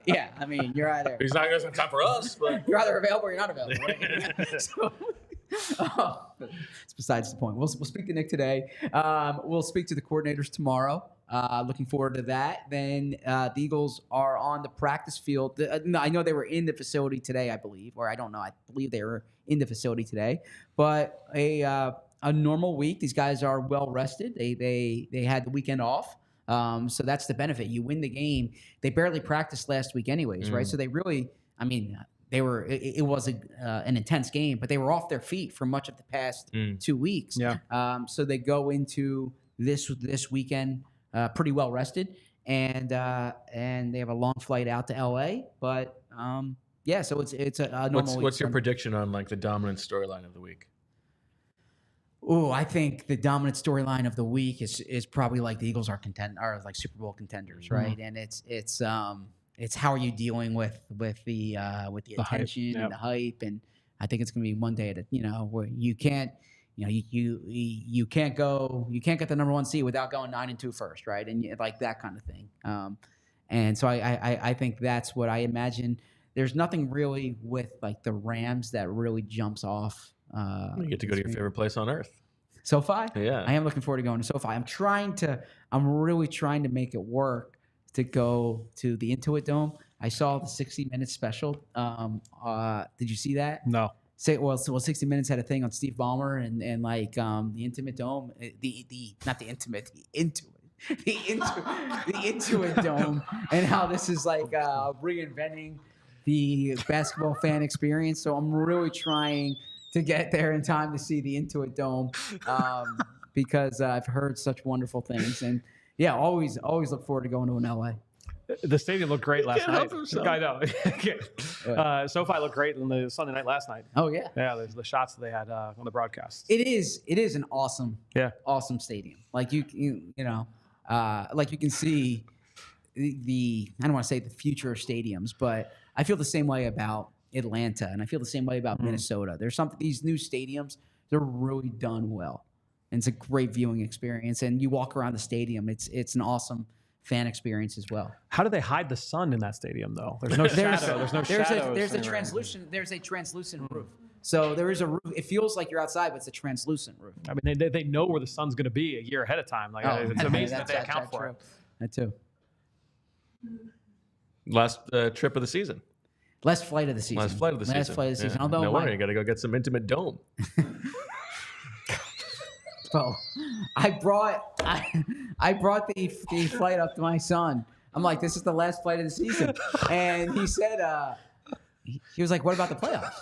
Speaker 3: Yeah, I mean, you're either
Speaker 1: He's not going to have time for us, but
Speaker 3: you're either available or you're not available, right? So, it's besides the point. We'll speak to Nick today. We'll speak to the coordinators tomorrow. Looking forward to that. Then the Eagles are on the practice field. I know they were in the facility today, I believe, or I don't know. I believe they were in the facility today. But a normal week. These guys are well rested. They had the weekend off. So that's the benefit. You win the game. They barely practiced last week anyways, right? So they really, I mean, they were. It was an intense game, but they were off their feet for much of the past 2 weeks.
Speaker 2: Yeah.
Speaker 3: So they go into this weekend pretty well rested, and they have a long flight out to LA. But yeah, so it's a normal.
Speaker 1: What's your prediction on like the dominant storyline of the week?
Speaker 3: Oh, I think the dominant storyline of the week is probably like the Eagles are like Super Bowl contenders, right? And it's how are you dealing with the attention and the hype, and I think it's going to be one day that where you can't you can't get the number 1 seed without going 9-2 first, right? And like that kind of thing. And so I think that's what I imagine. There's nothing really with like the Rams that really jumps off.
Speaker 1: You get to go to your favorite place on earth.
Speaker 3: SoFi?
Speaker 1: Yeah.
Speaker 3: I am looking forward to going to SoFi. I'm really trying to make it work to go to the Intuit Dome. I saw the 60 Minutes special. Did you see that?
Speaker 2: No.
Speaker 3: 60 Minutes had a thing on Steve Ballmer and like the Intimate Dome, the Intuit Dome, and how this is like reinventing the basketball fan experience. So I'm really trying to get there in time to see the Intuit Dome because I've heard such wonderful things. And yeah, always look forward to going to an LA.
Speaker 2: The stadium looked great last night.
Speaker 1: I
Speaker 2: know. SoFi looked great on the Sunday night last night.
Speaker 3: Oh yeah.
Speaker 2: Yeah, there's the shots that they had on the broadcast.
Speaker 3: It is an awesome stadium. Like you know, like you can see the I don't want to say the future of stadiums, but I feel the same way about Atlanta, and I feel the same way about Minnesota. There's these new stadiums, they're really done well. And it's a great viewing experience. And you walk around the stadium, it's an awesome fan experience as well.
Speaker 2: How do they hide the sun in that stadium though? There's no shadow.
Speaker 3: There's a translucent roof. So there is a roof. It feels like you're outside, but it's a translucent roof.
Speaker 2: I mean, they know where the sun's going to be a year ahead of time. Like it's amazing that they account for it.
Speaker 3: That too.
Speaker 1: Last trip of the season.
Speaker 3: Last flight of the season.
Speaker 1: Yeah.
Speaker 3: Although
Speaker 1: no wonder you got to go get some Intimate Dome.
Speaker 3: Well, I brought the flight up to my son. I'm like, this is the last flight of the season, and he said, he was like, what about the playoffs?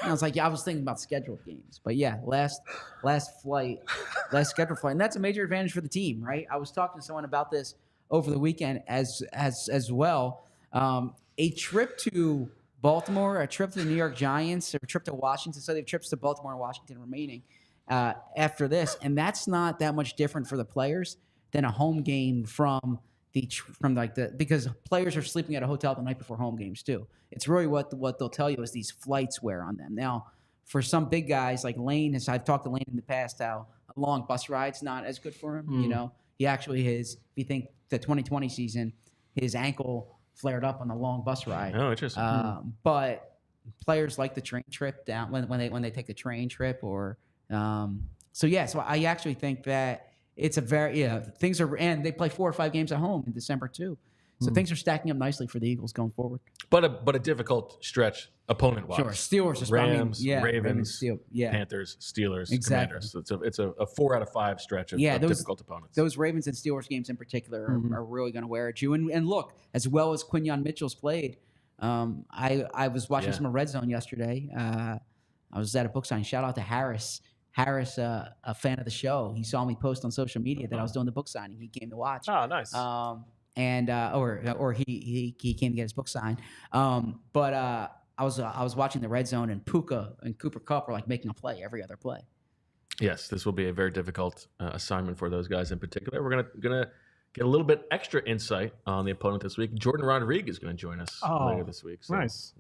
Speaker 3: And I was like, yeah, I was thinking about scheduled games, but yeah, last scheduled flight, and that's a major advantage for the team, right? I was talking to someone about this over the weekend as well. A trip to Baltimore, a trip to the New York Giants, a trip to Washington. So they have trips to Baltimore and Washington remaining after this, and that's not that much different for the players than a home game because players are sleeping at a hotel the night before home games too. It's really what they'll tell you is these flights wear on them. Now, for some big guys like Lane, I've talked to Lane in the past, how a long bus ride's not as good for him. You know, he actually if you think the 2020 season, his ankle flared up on the long bus ride.
Speaker 1: Oh, interesting.
Speaker 3: But players like the train trip down when they take the train trip or so I actually think that it's a very things are, and they play 4 or 5 games at home in December too. So things are stacking up nicely for the Eagles going forward.
Speaker 1: But a difficult stretch opponent-wise.
Speaker 3: Sure, Steelers,
Speaker 1: Rams, Ravens,
Speaker 3: Ravens,
Speaker 1: Panthers, Steelers,
Speaker 3: exactly.
Speaker 1: Commanders. So it's a 4 out of 5 stretch of difficult opponents.
Speaker 3: Those Ravens and Steelers games in particular are really going to wear at you. And look, as well as Quinyon Mitchell's played, I was watching some of Red Zone yesterday. I was at a book signing. Shout out to Harris. Harris, a fan of the show. He saw me post on social media that I was doing the book signing. He came to watch.
Speaker 2: Oh, nice.
Speaker 3: Or he came to get his book signed. But I was watching the red zone, and Puka and Cooper Kupp are like making a play every other play.
Speaker 1: Yes, this will be a very difficult assignment for those guys in particular. We're gonna get a little bit extra insight on the opponent this week. Jordan Rodriguez is going to join us later this week. So.
Speaker 2: Nice.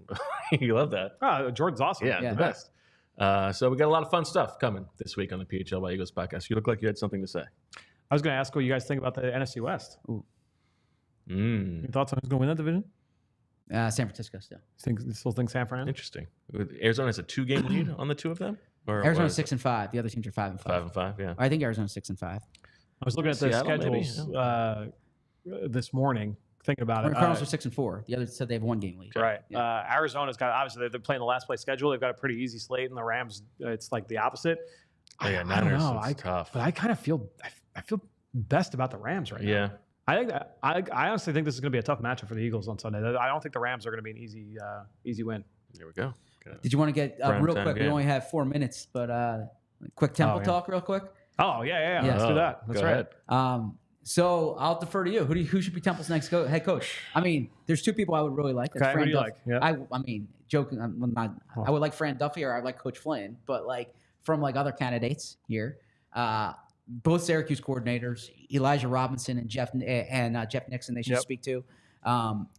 Speaker 1: You love that.
Speaker 2: Oh, Jordan's awesome.
Speaker 1: Yeah, the best. So we got a lot of fun stuff coming this week on the PHLY Eagles podcast. You look like you had something to say.
Speaker 2: I was going to ask what you guys think about the NFC West.
Speaker 3: Ooh.
Speaker 2: Your thoughts on who's going to win that division?
Speaker 3: San Francisco still.
Speaker 2: Still think San Fran?
Speaker 1: Interesting. Arizona has a 2-game lead on the two of them? Or
Speaker 3: Arizona's 6-5. The other teams are 5-5.
Speaker 1: 5-5, yeah.
Speaker 3: I think Arizona's 6-5.
Speaker 2: I was looking at the
Speaker 1: Seattle,
Speaker 2: schedules this morning, thinking about it.
Speaker 3: Cardinals are 6-4. The others said they have 1-game lead.
Speaker 2: Right.
Speaker 3: Yeah.
Speaker 2: Arizona's got, obviously, they're playing the last place schedule. They've got a pretty easy slate, and the Rams, it's like the opposite.
Speaker 1: Oh, yeah,
Speaker 2: I don't
Speaker 1: Niners,
Speaker 2: know.
Speaker 1: it's tough.
Speaker 2: But I kind of feel, I feel best about the Rams right now.
Speaker 1: Yeah.
Speaker 2: I think I honestly think this is going to be a tough matchup for the Eagles on Sunday. I don't think the Rams are going to be an easy win.
Speaker 1: There we go.
Speaker 3: Did you want to get real quick? We only have 4 minutes, but quick temple talk real quick.
Speaker 2: Oh, yeah. Let's do that. That's right.
Speaker 1: Ahead.
Speaker 3: So I'll defer to you. Who should be Temple's next head coach? I mean, there's 2 people I would really like.
Speaker 2: That's Fran Duffy. Like? Yeah.
Speaker 3: I mean, joking. I would like Fran Duffy, or I'd like Coach Flynn. But like from like other candidates here, both Syracuse coordinators, Elijah Robinson and Jeff Nixon, they should speak to.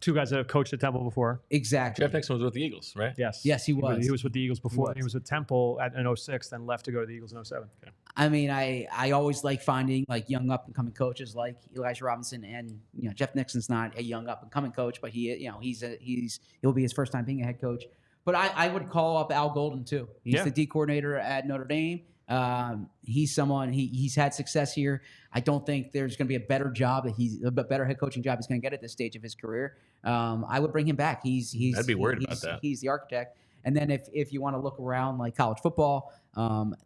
Speaker 2: 2 guys that have coached at Temple before.
Speaker 3: Exactly.
Speaker 1: Jeff Nixon was with the Eagles, right?
Speaker 2: Yes.
Speaker 3: Yes, he was.
Speaker 2: He was with the Eagles before. He was with Temple in 06, then left to go to the Eagles in 07. Okay.
Speaker 3: I mean, I always like finding like young up and coming coaches like Elijah Robinson, and Jeff Nixon's not a young up and coming coach, but he'll be his first time being a head coach. But I would call up Al Golden too. He's the D coordinator at Notre Dame. He's someone he's had success here. I don't think there's going to be a better head coaching job he's going to get at this stage of his career. I would bring him back.
Speaker 1: I'd be worried about that.
Speaker 3: He's the architect. And then if you want to look around like college football,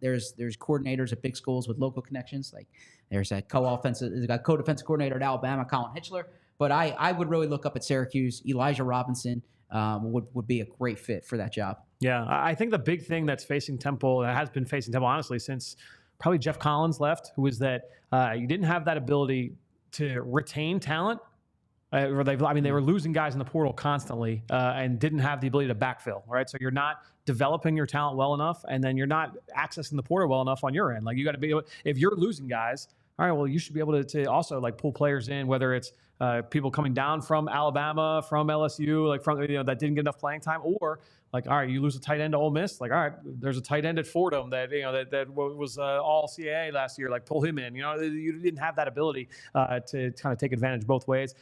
Speaker 3: there's coordinators at big schools with local connections. Like there's a co-defensive coordinator at Alabama, Colin Hitchler. But I would really look up at Syracuse. Elijah Robinson would be a great fit for that job.
Speaker 2: Yeah, I think the big thing that's facing Temple, that has been facing Temple, honestly, since probably Jeff Collins left, who was that you didn't have that ability to retain talent. They were losing guys in the portal constantly and didn't have the ability to backfill, right? So you're not developing your talent well enough, and then you're not accessing the portal well enough on your end. Like you got to be able, if you're losing guys, all right, well, you should be able to also like pull players in, whether it's people coming down from Alabama, from LSU, like from that didn't get enough playing time, or like, all right, you lose a tight end to Ole Miss, like, all right, there's a tight end at Fordham that that was all CAA last year, like pull him in. You didn't have that ability to kind of take advantage both ways.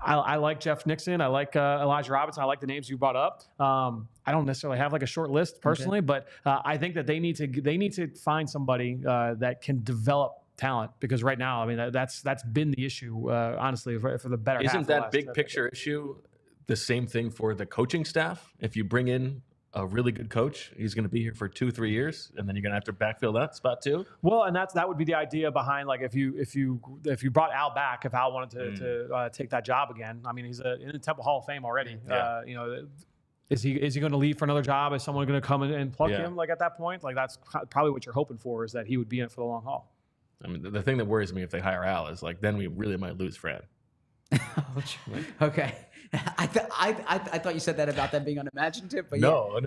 Speaker 2: I like Jeff Nixon. I like Elijah Robinson. I like the names you brought up. I don't necessarily have like a short list personally, but I think that they need to find somebody that can develop talent, because right now, I mean, that's been the issue, honestly, for the better half.
Speaker 1: Isn't that big picture issue the same thing for the coaching staff? If you bring in a really good coach, he's going to be here for 2-3 years, and then you're going to have to backfill that spot too.
Speaker 2: Well, and that would be the idea behind, like, if you brought Al back, if Al wanted to take that job again. I mean, he's in the Temple Hall of Fame already.
Speaker 1: Yeah.
Speaker 2: Is he going to leave for another job? Is someone going to come in and plug him? Like at that point, like that's probably what you're hoping for, is that he would be in it for the long haul.
Speaker 1: I mean, the thing that worries me if they hire Al is like, then we really might lose Fran.
Speaker 3: Okay. I thought you said that about them being unimaginative, but
Speaker 1: no.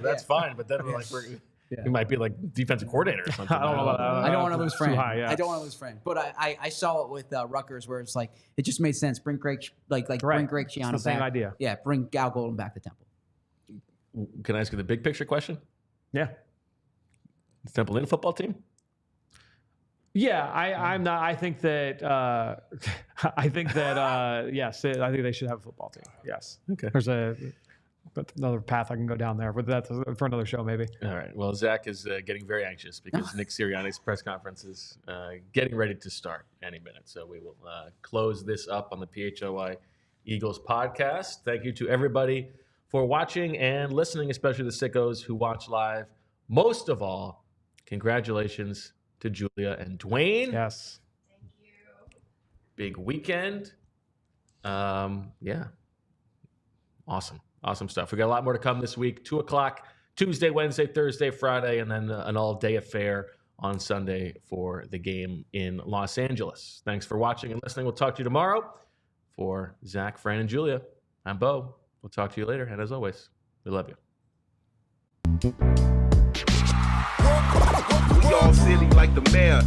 Speaker 1: That's fine. But then we might be like defensive coordinator or something.
Speaker 3: I don't want to lose Fran.
Speaker 2: I
Speaker 3: don't want to lose Fran. But I saw it with Rutgers, where it's like it just made sense. Bring Greg bring Greg Schiano back.
Speaker 2: Same idea.
Speaker 3: Yeah, bring Al Golden back to Temple.
Speaker 1: Can I ask you the big picture question?
Speaker 2: Yeah.
Speaker 1: Is Temple in a football team?
Speaker 2: Yeah, I'm not. I think that yes, I think they should have a football team. Yes.
Speaker 1: Okay.
Speaker 2: There's another path I can go down there, but that's for another show maybe.
Speaker 1: All right. Well, Zack is getting very anxious because Nick Sirianni's press conference is getting ready to start any minute. So we will close this up on the PHLY Eagles podcast. Thank you to everybody for watching and listening, especially the sickos who watch live. Most of all, congratulations to Julia and Dwayne.
Speaker 2: Yes.
Speaker 4: Thank you.
Speaker 1: Big weekend. Yeah. Awesome stuff. We got a lot more to come this week. 2:00 Tuesday, Wednesday, Thursday, Friday, and then an all-day affair on Sunday for the game in Los Angeles. Thanks for watching and listening. We'll talk to you tomorrow. For Zack, Fran, and Julia, I'm Bo. We'll talk to you later. And as always, we love you.
Speaker 5: We all silly like the mayor.